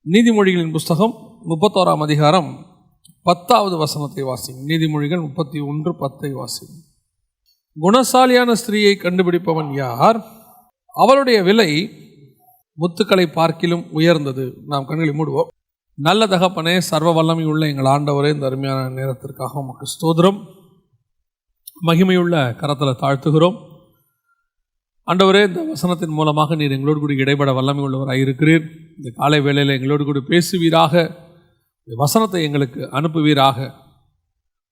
நீதிமொழிகளின் புஸ்தகம் 31ஆம் அதிகாரம் 10வது வசனத்தை வாசிங்க. நீதிமொழிகள் 31:10 வாசிங்க. குணசாலியான ஸ்திரீயை கண்டுபிடிப்பவன் யார்? அவளுடைய விலை முத்துக்களை பார்க்கிலும் உயர்ந்தது. நாம் கண்களை மூடுவோம். நல்ல தகப்பனே, சர்வ வல்லமை உள்ள எங்கள் ஆண்டவரே, இந்த அருமையான நேரத்திற்காக உமக்கு ஸ்தோத்திரம். மகிமையுள்ள கரத்தில் தாழ்த்துகிறோம். ஆண்டவரே, இந்த வசனத்தின் மூலமாக நீர் எங்களோடு கூட இடைபட வல்லமை உள்ளவராக இருக்கிறீர். இந்த காலை வேளையில் எங்களோடு கூட பேசுவீராக, இந்த வசனத்தை எங்களுக்கு அனுப்புவீராக.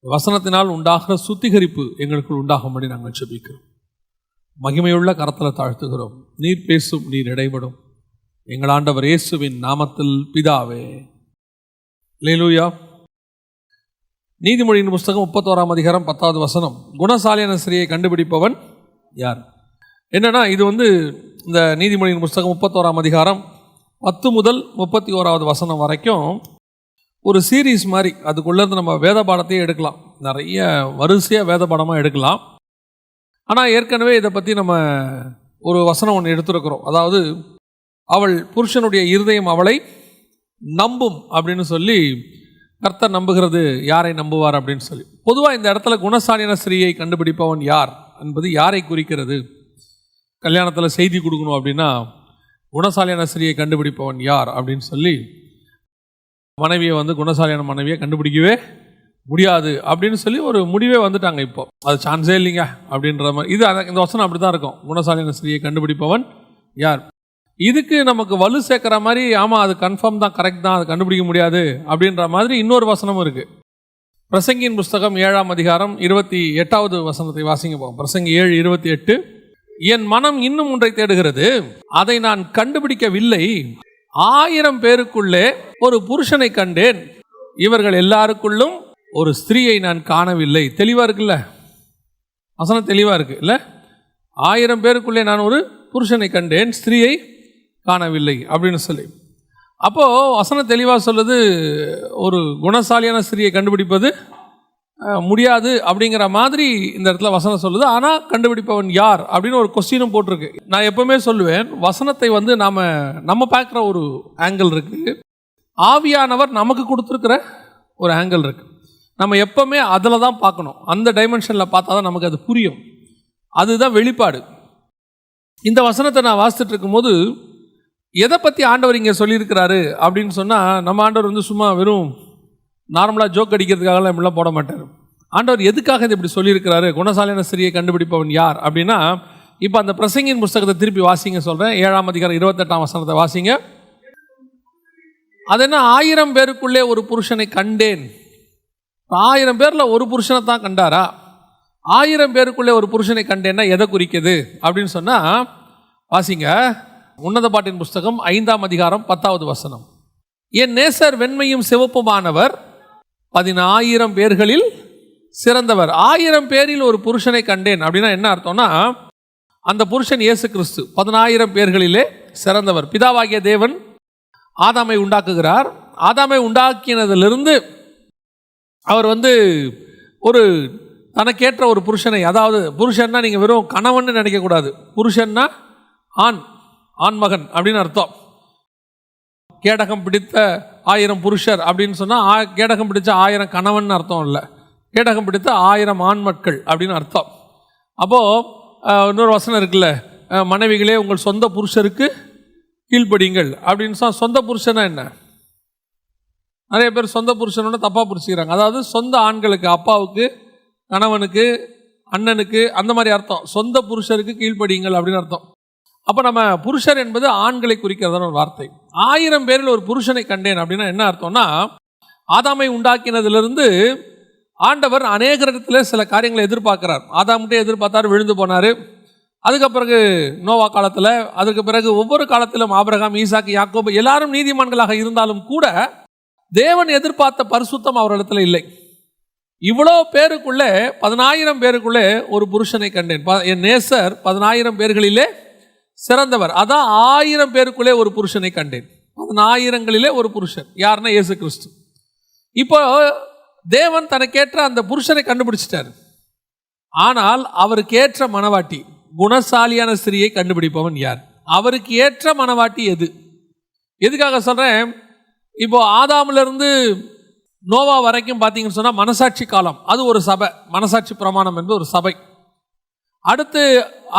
வசனத்தினால் உண்டாகிற சுத்திகரிப்பு எங்களுக்குள் உண்டாகும்படி நாங்கள் ஜெபிக்கிறோம். மகிமையுள்ள கரத்தில் தாழ்த்துகிறோம். நீர் பேசும், நீர் இடைபடும். எங்கள் ஆண்டவர் இயேசுவின் நாமத்தில் பிதாவே, அல்லேலூயா. நீதிமொழியின் புஸ்தகம் 31ஆம் அதிகாரம் 10வது வசனம். குணசாலியான ஸ்திரீயை கண்டுபிடிப்பவன் யார்? என்னன்னா, இது இந்த நீதிமொழியின் புஸ்தகம் 31ஆம் அதிகாரம் 10 முதல் 31வது வசனம் வரைக்கும் ஒரு சீரீஸ் மாதிரி. அதுக்குள்ளேருந்து நம்ம வேத பாடத்தையே எடுக்கலாம், நிறைய வரிசையாக வேத பாடமாக எடுக்கலாம். ஆனால் ஏற்கனவே இதை பற்றி நம்ம ஒரு வசனம் ஒன்று எடுத்துருக்கிறோம். அதாவது, அவள் புருஷனுடைய இருதயம் அவளை நம்பும் அப்படின்னு சொல்லி, கர்த்தர் நம்புகிறது யாரை நம்புவார் அப்படின்னு சொல்லி. பொதுவாக இந்த இடத்துல குணசாலியான ஸ்திரீயை கண்டுபிடிப்பவன் யார் என்பது யாரை குறிக்கிறது? கல்யாணத்தில் செய்தி கொடுக்கணும் அப்படின்னா, குணசாலியான ஸ்திரீயை கண்டுபிடிப்பவன் யார் அப்படின்னு சொல்லி, மனைவியை குணசாலியான மனைவியை கண்டுபிடிக்கவே முடியாது அப்படின்னு சொல்லி ஒரு முடிவே வந்துட்டாங்க. இப்போ அது சான்ஸே இல்லைங்க அப்படின்ற மாதிரி. இந்த வசனம் அப்படி தான் இருக்கும். குணசாலியான ஸ்திரீயை கண்டுபிடிப்பவன் யார்? இதுக்கு நமக்கு வலு சேர்க்குற மாதிரி, ஆமாம் அது கன்ஃபார்ம் தான், கரெக்ட் தான், அது கண்டுபிடிக்க முடியாது அப்படின்ற மாதிரி இன்னொரு வசனமும் இருக்குது. பிரசங்கியின் புஸ்தகம் 7ஆம் அதிகாரம் 28வது வசனத்தை வாசிங்க போகும். பிரசங்கி 7:28. என் மனம் இன்னும் ஒன்றை தேடுகிறது, அதை நான் கண்டுபிடிக்கவில்லை. 1000 பேருக்குள்ளே ஒரு புருஷனை கண்டேன், இவர்கள் எல்லாருக்குள்ளும் ஒரு ஸ்திரீயை நான் காணவில்லை. தெளிவாக இருக்குல்ல வசனம்? தெளிவாக இருக்கு இல்லை? 1000 பேருக்குள்ளே நான் ஒரு புருஷனை கண்டேன், ஸ்திரீயை காணவில்லை அப்படின்னு சொல்லி. அப்போது வசனம் தெளிவாக சொல்லுது, ஒரு குணசாலியான ஸ்திரீயை கண்டுபிடிப்பது முடியாது அப்படிங்கிற மாதிரி இந்த இடத்துல வசனம் சொல்லுது. ஆனால் கண்டுபிடிப்பவன் யார் அப்படின்னு ஒரு கொஸ்டினும் போட்டிருக்கு. நான் எப்பவுமே சொல்லுவேன், வசனத்தை நம்ம பார்க்குற ஒரு ஆங்கிள் இருக்குது, ஆவியானவர் நமக்கு கொடுத்துருக்கிற ஒரு ஆங்கிள் இருக்குது. நம்ம எப்பவுமே அதில் தான் பார்க்கணும். அந்த டைமென்ஷனில் பார்த்தா தான் நமக்கு அது புரியும். அதுதான் வெளிப்பாடு. இந்த வசனத்தை நான் வாசித்துட்டு இருக்கும்போது, எதை பற்றி ஆண்டவர் இங்கே சொல்லியிருக்கிறாரு அப்படின்னு சொன்னால், நம்ம ஆண்டவர் சும்மா வெறும் நார்மலாக ஜோக் அடிக்கிறதுக்காகலாம் இப்படிலாம் போட மாட்டார். ஆண்டவர் எதுக்காக இது இப்படி சொல்லியிருக்கிறாரு, குணசாலியான ஸ்திரீயை கண்டுபிடிப்பவன் யார் அப்படின்னா, இப்போ அந்த பிரசங்கியின் புஸ்தகத்தை திருப்பி வாசிங்க சொல்கிறேன். 7ஆம் அதிகாரம் 28ஆம் வசனத்தை வாசிங்க. அது என்ன, 1000 பேருக்குள்ளே ஒரு புருஷனை கண்டேன். 1000 பேரில் ஒரு புருஷனை தான் கண்டாரா? 1000 பேருக்குள்ளே ஒரு புருஷனை கண்டேன்னா எதை குறிக்குது அப்படின்னு சொன்னால், வாசிங்க உன்னத பாட்டின் புஸ்தகம் 5ஆம் அதிகாரம் 10வது வசனம். என் நேசர் வெண்மையும் சிவப்புமானவர், 10000 பேர்களில் சிறந்தவர். 1000 பேரில் ஒரு புருஷனை கண்டேன் அப்படின்னா என்ன அர்த்தம்னா, அந்த புருஷன் இயேசு கிறிஸ்து 10000 பேர்களிலே சிறந்தவர். பிதாவாகிய தேவன் ஆதாமை உண்டாக்குகிறார். ஆதாமை உண்டாக்கினதிலிருந்து அவர் ஒரு தனக்கேற்ற ஒரு புருஷனை, அதாவது புருஷன்னா நீங்கள் வெறும் கணவன் நினைக்கக்கூடாது. புருஷன்னா ஆண்மகன் அப்படின்னு அர்த்தம். கேடகம் பிடித்த 1000 புருஷர் அப்படின்னு சொன்னால், கேடகம் பிடித்த 1000 கணவன் அர்த்தம் இல்லை, கேடகம் பிடித்த 1000 ஆண்மக்கள் அப்படின்னு அர்த்தம். அப்போது இன்னொரு வசனம் இருக்குல்ல, மனைவிகளே உங்கள் சொந்த புருஷருக்கு கீழ்ப்படிங்கள் அப்படின்னு சொன்னால், சொந்த புருஷனா என்ன? நிறைய பேர் சொந்த புருஷனோட தப்பாக புரிச்சுக்கிறாங்க. அதாவது சொந்த ஆண்களுக்கு, அப்பாவுக்கு, கணவனுக்கு, அண்ணனுக்கு, அந்த மாதிரி அர்த்தம். சொந்த புருஷருக்கு கீழ்ப்படிங்கள் அப்படின்னு அர்த்தம். அப்போ நம்ம புருஷர் என்பது ஆண்களை குறிக்கிறதான ஒரு வார்த்தை. 1000 பேரில் ஒரு புருஷனை கண்டேன் அப்படின்னா என்ன அர்த்தம்னா, ஆதாமை உண்டாக்கினதிலிருந்து ஆண்டவர் அநேக இடத்துல சில காரியங்களை எதிர்பார்க்கிறார். ஆதாம்கிட்டே எதிர்பார்த்தார், விழுந்து போனார். அதுக்கு பிறகு நோவா காலத்தில், அதுக்கு பிறகு ஒவ்வொரு காலத்திலும் ஆபிரகாம், ஈசாக்கு, யாக்கோபு எல்லாரும் நீதிமான்களாக இருந்தாலும் கூட தேவன் எதிர்பார்த்த பரிசுத்தம் அவரிடத்துல இல்லை. இவ்வளோ பேருக்குள்ளே, 10000 பேருக்குள்ளே ஒரு புருஷனை கண்டேன். என் நேசர் 10000 பேர்களிலே சிறந்தவர். அதான் 1000 பேருக்குள்ளே ஒரு புருஷனை கண்டேன். 10000ங்களிலே ஒரு புருஷன் யாருன்னா இயேசு கிறிஸ்து. இப்போ தேவன் தனக்கேற்ற அந்த புருஷனை கண்டுபிடிச்சிட்டார். ஆனால் அவருக்கு ஏற்ற மணவாட்டி, குணசாலியான ஸ்திரீயை கண்டுபிடிப்பவன் யார்? அவருக்கு ஏற்ற மணவாட்டி எது? எதுக்காக சொல்கிறேன்? இப்போ ஆதாம்ல இருந்து நோவா வரைக்கும் பார்த்தீங்கன்னு சொன்னால் மனசாட்சி காலம், அது ஒரு சபை. மனசாட்சி பிரமாணம் என்பது ஒரு சபை. அடுத்து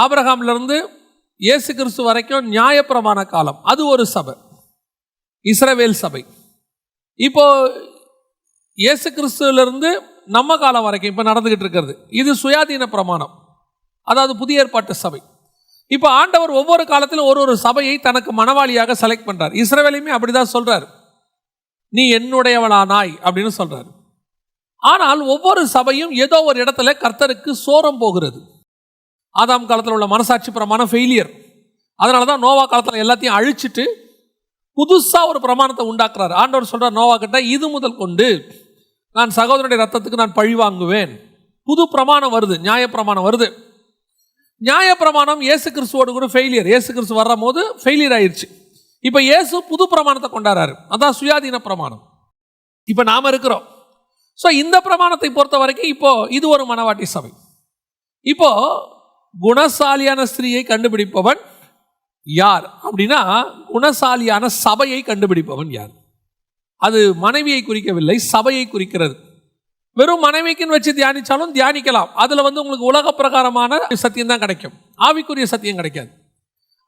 ஆபிரகாம்ல இருந்து இயேசு கிறிஸ்து வரைக்கும் நியாயப்பிரமாண காலம், அது ஒரு சபை, இஸ்ரவேல் சபை. இப்போ இயேசு கிறிஸ்துவிலிருந்து நம்ம காலம் வரைக்கும் இப்போ நடந்துகிட்டு இருக்கிறது, இது சுயாதீன பிரமாணம், அதாவது புதிய ஏற்பாட்டு சபை. இப்போ ஆண்டவர் ஒவ்வொரு காலத்திலும் ஒரு சபையை தனக்கு மனவாளியாக செலக்ட் பண்றார். இஸ்ரவேலையுமே அப்படிதான் சொல்றாரு, நீ என்னுடையவளானாய் அப்படின்னு சொல்றாரு. ஆனால் ஒவ்வொரு சபையும் ஏதோ ஒரு இடத்துல கர்த்தருக்கு சோரம் போகிறது. ஆதாம் காலத்தில் உள்ள மனசாட்சி பிரமாணம் ஃபெயிலியர். அதனால தான் நோவா காலத்தில் எல்லாத்தையும் அழிச்சிட்டு புதுசாக ஒரு பிரமாணத்தை உண்டாக்குறாரு. ஆண்டவர் சொல்றார் நோவா கிட்ட, இது முதல் கொண்டு நான் சகோதரனுடைய ரத்தத்துக்கு நான் பழி வாங்குவேன். புது பிரமாணம் வருது, நியாயப்பிரமாணம் வருது. நியாயப்பிரமாணம் இயேசு கிறிஸ்துவோடு கூட ஃபெயிலியர். இயேசு கிறிஸ்து வர்ற போது ஃபெயிலியர் ஆயிடுச்சு. இப்போ இயேசு புது பிரமாணத்தை கொண்டாடுறாரு, அதான் சுயாதீன பிரமாணம். இப்போ நாம இருக்கிறோம். ஸோ இந்த பிரமாணத்தை பொறுத்த வரைக்கும் இப்போ இது ஒரு மனவாட்டி சபை. இப்போ குணசாலியான ஸ்திரீயை கண்டுபிடிப்பவன் யார் அப்படின்னா, குணசாலியான சபையை கண்டுபிடிப்பவன் யார்? அது மனைவியை குறிக்கவில்லை, சபையை குறிக்கிறது. வெறும் மனைவிக்குன்னு வச்சு தியானிச்சாலும் தியானிக்கலாம், அதில் உங்களுக்கு உலக பிரகாரமான சத்தியம் தான் கிடைக்கும், ஆவிக்குரிய சத்தியம் கிடைக்காது.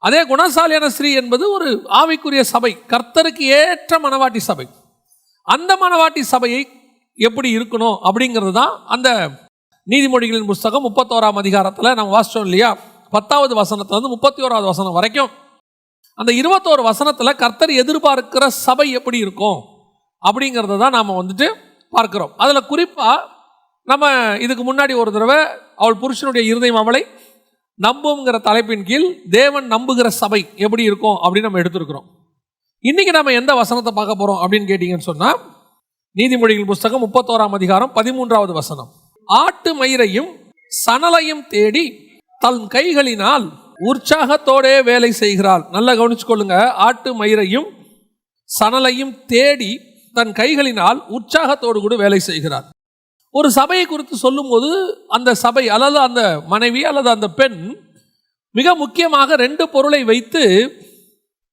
அதே குணசாலியான ஸ்திரீ என்பது ஒரு ஆவிக்குரிய சபை, கர்த்தருக்கு ஏற்ற மனவாட்டி சபை. அந்த மனவாட்டி சபையை எப்படி இருக்கணும் அப்படிங்கிறது தான் அந்த நீதிமொழிகளின் புஸ்தகம் 31ஆம் அதிகாரத்தில் நம்ம வாசிச்சோம் இல்லையா? 10வது வசனத்திலிருந்து 31வது வசனம் வரைக்கும் அந்த 21 வசனத்தில் கர்த்தர் எதிர்பார்க்கிற சபை எப்படி இருக்கும் அப்படிங்கிறத தான் நாம் பார்க்கிறோம். அதில் குறிப்பாக நம்ம இதுக்கு முன்னாடி ஒரு தடவை அவள் புருஷனுடைய இருதயம் அவளை நம்புங்கிற தலைப்பின் கீழ் தேவன் நம்புகிற சபை எப்படி இருக்கும் அப்படின்னு நம்ம எடுத்துருக்கிறோம். இன்னைக்கு நம்ம எந்த வசனத்தை பார்க்க போறோம் அப்படின்னு கேட்டீங்கன்னு சொன்னா, நீதிமொழிகள் புஸ்தகம் 31ஆம் அதிகாரம் 13வது வசனம். ஆட்டு மயிரையும் சணலையும் தேடி தன் கைகளினால் உற்சாகத்தோடே வேலை செய்கிறாள். நல்லா கவனிச்சுக்கொள்ளுங்க, ஆட்டு மயிரையும் சணலையும் தேடி தன் கைகளினால் உற்சாகத்தோடு கூட வேலை செய்கிறார். ஒரு சபையை குறித்து சொல்லும் போது அந்த சபை அல்லது அந்த மனைவி அல்லது அந்த பெண் மிக முக்கியமாக 2 பொருளை வைத்து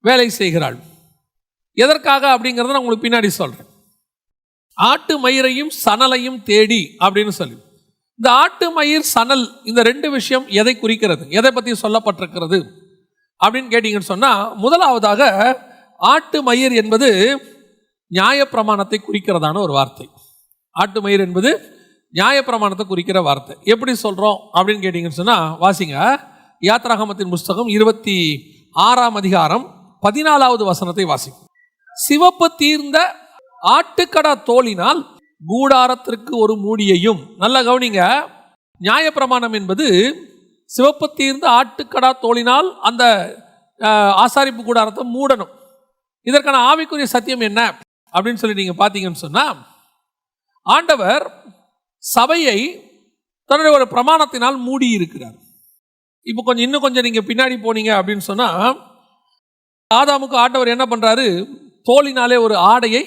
வேலை செய்கிறாள். எதற்காக அப்படிங்கிறத நான் உங்களுக்கு பின்னாடி சொல்றேன். ஆட்டு மயிரையும் சணலையும் தேடி அப்படின்னு சொல்லி, இந்த ஆட்டு மயிர் சணல் இந்த 2 விஷயம் எதை குறிக்கிறது, எதை பற்றி சொல்லப்பட்டிருக்கிறது அப்படின்னு கேட்டீங்கன்னு சொன்னா, முதலாவதாக ஆட்டு மயிர் என்பது நியாயப்பிரமாணத்தை குறிக்கிறதான ஒரு வார்த்தை. ஆட்டு மயிர் என்பது நியாயப்பிரமாணத்தை குறிக்கிற வார்த்தை. எப்படி சொல்றோம் அப்படின்னு கேட்டீங்கன்னு சொன்னா, வாசிங்க யாத்ராகமத்தின் புஸ்தகம் 26ஆம் அதிகாரம் 14வது வசனத்தை வாசிங்க. சிவப்பு தீர்ந்த ஆட்டுக்கடா தோலினால் கூடாரத்திற்கு ஒரு மூடியையும். நல்லா கவனிங்க, நியாயப்பிரமாணம் என்பது சிவப்பு தீர்ந்த ஆட்டுக்கடா தோலினால் அந்த ஆசாரிப்பு கூடாரத்தை மூடணும். இதற்கான ஆவிக்குரிய சத்தியம் என்ன அப்படின்னு சொல்லி நீங்க பார்த்தீங்கன்னு சொன்னா, ஆண்டவர் சபையை தன்னுடைய ஒரு பிரமாணத்தினால் மூடி இருக்கிறார். இப்போ இன்னும் கொஞ்சம் நீங்க பின்னாடி போனீங்க அப்படின்னு சொன்னா, ஆதாமுக்கு ஆண்டவர் என்ன பண்றாரு, தோலினாலே ஒரு ஆடையை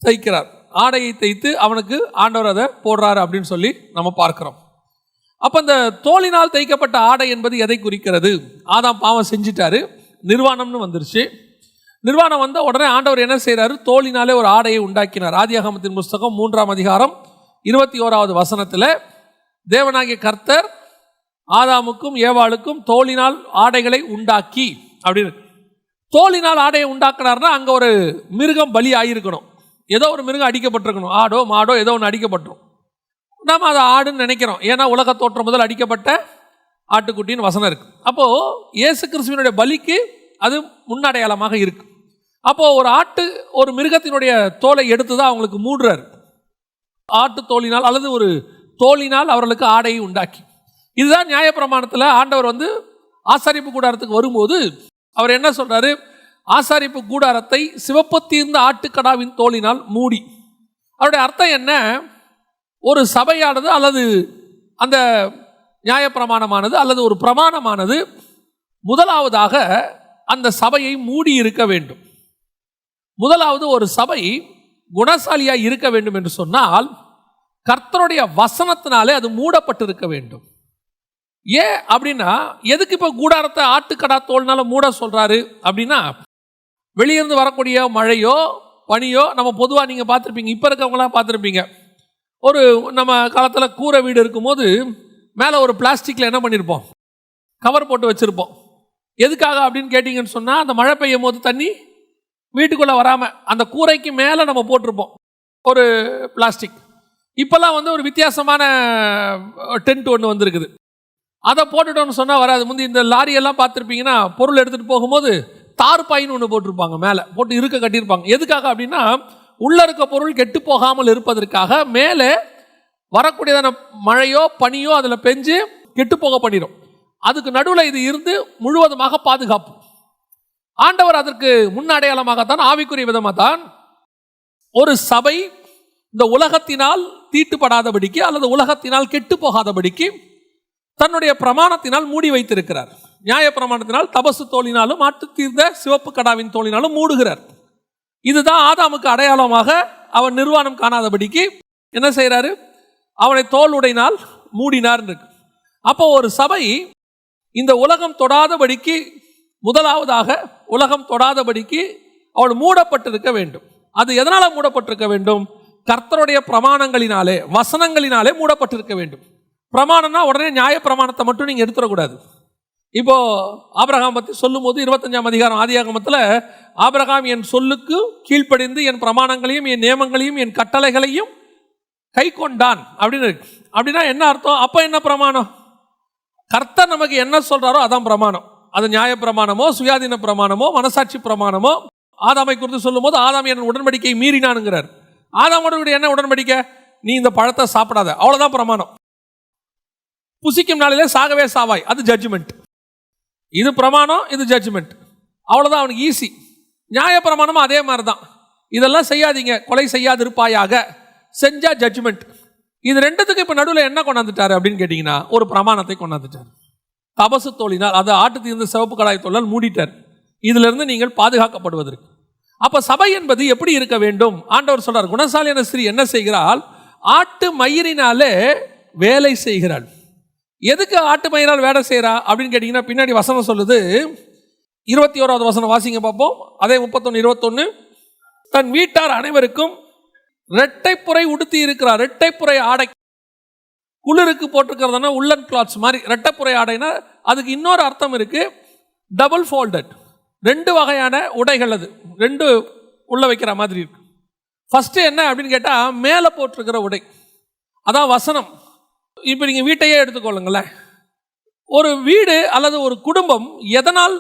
தைக்கிறார். ஆடையை தைத்து அவனுக்கு ஆண்டவர் அதை போடுறாரு அப்படின்னு சொல்லி நம்ம பார்க்கிறோம். அப்ப இந்த தோலினால் தைக்கப்பட்ட ஆடை என்பது எதை குறிக்கிறது? ஆதாம் பாவம் செஞ்சிட்டாரு, நிர்வாணம்னு வந்துருச்சு. நிர்வாணம் வந்த உடனே ஆண்டவர் என்ன செய்யறாரு, தோலினாலே ஒரு ஆடையை உண்டாக்கினார். ஆதியாகமத்தின் புஸ்தகம் 3ஆம் அதிகாரம் 21வது வசனத்தில் தேவனாகிய கர்த்தர் ஆதாமுக்கும் ஏவாளுக்கும் தோலினால் ஆடைகளை உண்டாக்கி அப்படின்னு. தோலினால் ஆடையை உண்டாக்குனார்னா அங்கே ஒரு மிருகம் பலி ஆகியிருக்கணும், ஏதோ ஒரு மிருகம் அடிக்கப்பட்டிருக்கணும், ஆடோ மாடோ ஏதோ ஒன்று அடிக்கப்பட்டிரும். நாம் அதை ஆடுன்னு நினைக்கிறோம், ஏன்னா உலக தோற்றம் முதல் அடிக்கப்பட்ட ஆட்டுக்குட்டின்னு வசனம் இருக்கு. அப்போது இயேசு கிறிஸ்துவினுடைய பலிக்கு அது முன்னடையாளமாக இருக்கு. அப்போது ஒரு மிருகத்தினுடைய தோலை எடுத்து தான் அவங்களுக்கு மூடுறாரு. ஆட்டு தோலினால் அல்லது ஒரு தோலினால் அவர்களுக்கு ஆடையை உண்டாக்கி. இதுதான் நியாயப்பிரமாணத்தில் ஆண்டவர் ஆசாரிப்பு கூடாரத்துக்கு வரும்போது அவர் என்ன சொல்றாரு, ஆசாரிப்பு கூடாரத்தை சிவப்பு தீர்ந்த ஆட்டுக்கடாவின் தோலினால் மூடி. அவருடைய அர்த்தம் என்ன, ஒரு சபையானது அல்லது அந்த நியாயப்பிரமாணமானது அல்லது ஒரு பிரமாணமானது முதலாவதாக அந்த சபையை மூடி இருக்க வேண்டும். முதலாவது ஒரு சபை குணசாலியாக இருக்க வேண்டும் என்று சொன்னால் கர்த்தருடைய வசனத்தினாலே அது மூடப்பட்டிருக்க வேண்டும். ஏன் அப்படின்னா, எதுக்கு இப்போ கூடாரத்தை ஆட்டுக்கடா தோல்னால மூட சொல்றாரு அப்படின்னா, வெளியிருந்து வரக்கூடிய மழையோ பனியோ, நம்ம பொதுவாக நீங்கள் பார்த்துருப்பீங்க, இப்போ இருக்கவங்களாம் பார்த்துருப்பீங்க, ஒரு நம்ம காலத்தில் கூரை வீடு இருக்கும்போது மேலே ஒரு பிளாஸ்டிக்கில் என்ன பண்ணியிருப்போம், கவர் போட்டு வச்சுருப்போம். எதுக்காக அப்படின்னு கேட்டிங்கன்னு சொன்னால், அந்த மழை பெய்யும் போது தண்ணி வீட்டுக்குள்ளே வராமல் அந்த கூரைக்கு மேலே நம்ம போட்டிருப்போம் ஒரு பிளாஸ்டிக். இப்போல்லாம் வந்து ஒரு வித்தியாசமான டென்ட் ஒன்று வந்திருக்குது. அதை போட்டுட்டோன்னு சொன்னால் வராது. முந்தி இந்த லாரியெல்லாம் பார்த்துருப்பீங்கன்னா பொருள் எடுத்துகிட்டு போகும்போது தார்பாயின்னு ஒன்று போட்டிருப்பாங்க, மேலே போட்டு இருக்க கட்டியிருப்பாங்க. எதுக்காக அப்படின்னா, உள்ளே இருக்க பொருள் கெட்டு போகாமல் இருப்பதற்காக. மேலே வரக்கூடியதான மழையோ பனியோ அதில் பெஞ்சு கெட்டு போக பண்ணிடும். அதுக்கு நடுவில் இது இருந்து முழுவதுமாக பாதுகாப்பு. ஆண்டவர் அதற்கு முன்னடையாளமாகத்தான், ஆவிக்குரிய விதமாக தான் ஒரு சபை இந்த உலகத்தினால் தீட்டுப்படாதபடிக்கு அல்லது உலகத்தினால் கெட்டு போகாதபடிக்கு தன்னுடைய பிரமாணத்தினால் மூடி வைத்திருக்கிறார். நியாய பிரமாணத்தினால் தபசு தோலினாலும் மாட்டு தீர்ந்த சிவப்பு கடாவின் தோலினாலும் மூடுகிறார். இதுதான் ஆதாமுக்கு அடையாளமாக அவன் நிர்வாணம் காணாதபடிக்கு என்ன செய்கிறாரு, அவனை தோல் உடைனால் மூடினார். அப்போ ஒரு சபை இந்த உலகம் தொடாதபடிக்கு, முதலாவதாக உலகம் தொடாதபடிக்கு அவள் மூடப்பட்டிருக்க வேண்டும். அது எதனால் மூடப்பட்டிருக்க வேண்டும்? கர்த்தருடைய பிரமாணங்களினாலே, வசனங்களினாலே மூடப்பட்டிருக்க வேண்டும். பிரமாணம்னா உடனே நியாய பிரமாணத்தை மட்டும் நீங்கள் எடுத்துடக்கூடாது. இப்போ ஆபிரகாம் பற்றி சொல்லும் போது 25ஆம் அதிகாரம் ஆதியாகமத்தில், ஆபிரகாம் என் சொல்லுக்கு கீழ்ப்படிந்து என் பிரமாணங்களையும் என் நியமங்களையும் என் கட்டளைகளையும் கை கொண்டான் அப்படின்னு இருக்கு. அப்படின்னா என்ன அர்த்தம்? அப்போ என்ன பிரமாணம்? கர்த்தர் நமக்கு என்ன சொல்றாரோ அதான் பிரமாணம். அது நியாய பிரமாணமோ, சுயாதீன பிரமாணமோ, மனசாட்சி பிரமாணமோ. ஆதாமை குறித்து சொல்லும் போது, ஆதாம் என் உடன்படிக்கை மீறினானுங்கிறார். ஆதாமோட என்ன உடன்படிக்கை? நீ இந்த பழத்தை சாப்பிடாத, அவ்வளவுதான் பிரமாணம். புசிக்கும் நாளிலே சாகவே சாவாய், அது ஜட்ஜ்மெண்ட். இது பிரமாணம், இது ஜட்ஜ்மெண்ட், அவ்வளவுதான். அவனுக்கு ஈஸி. நியாய பிரமாணமும் அதே மாதிரி தான். இதெல்லாம் செய்யாதீங்க, கொலை செய்யாதிருப்பாயாக, செஞ்சா ஜட்ஜ்மெண்ட். இது ரெண்டுத்துக்கு இப்போ நடுவில் என்ன கொண்டாந்துட்டாரு அப்படின்னு கேட்டிங்கன்னா, ஒரு பிரமாணத்தை கொண்டாந்துட்டார். தபசு தோலினால், அது ஆட்டு தீர்ந்த சிவப்பு கடாய் தோலால் மூடிட்டார். இதிலிருந்து நீங்கள் பாதுகாக்கப்படுவதற்கு. அப்போ சபை என்பது எப்படி இருக்க வேண்டும்? ஆண்டவர் சொல்றார், குணசாலியான ஸ்திரீ என்ன செய்கிறாள்? ஆட்டு மயிரினாலே வேலை செய்கிறாள். எதுக்கு ஆட்டு மயிரால் வேலை செய்கிறா அப்படின்னு கேட்டிங்கன்னா, பின்னாடி வசனம் சொல்லுது. 21வது வசனம் வாசிங்க பார்ப்போம். அதே 31:21. தன் வீட்டார் அனைவருக்கும் ரெட்டைப்புரை உடுத்தி இருக்கிறார். ரெட்டைப்புரை ஆடை, குளிருக்கு போட்டிருக்கிறதுனா உள்ளன் கிளாத்ஸ் மாதிரி. ரெட்டைப்புரை ஆடைனா அதுக்கு இன்னொரு அர்த்தம் இருக்கு, டபுள் ஃபோல்டட். 2 வகையான உடைகள், அது 2 உள்ள வைக்கிற மாதிரி இருக்கு. ஃபர்ஸ்ட் என்ன அப்படின்னு கேட்டால், மேலே போட்டிருக்கிற உடை, அதான் வசனம். இப்போ நீங்கள் வீட்டையே எடுத்துக்கொள்ளுங்களேன். ஒரு வீடு அல்லது ஒரு குடும்பம் எதனால்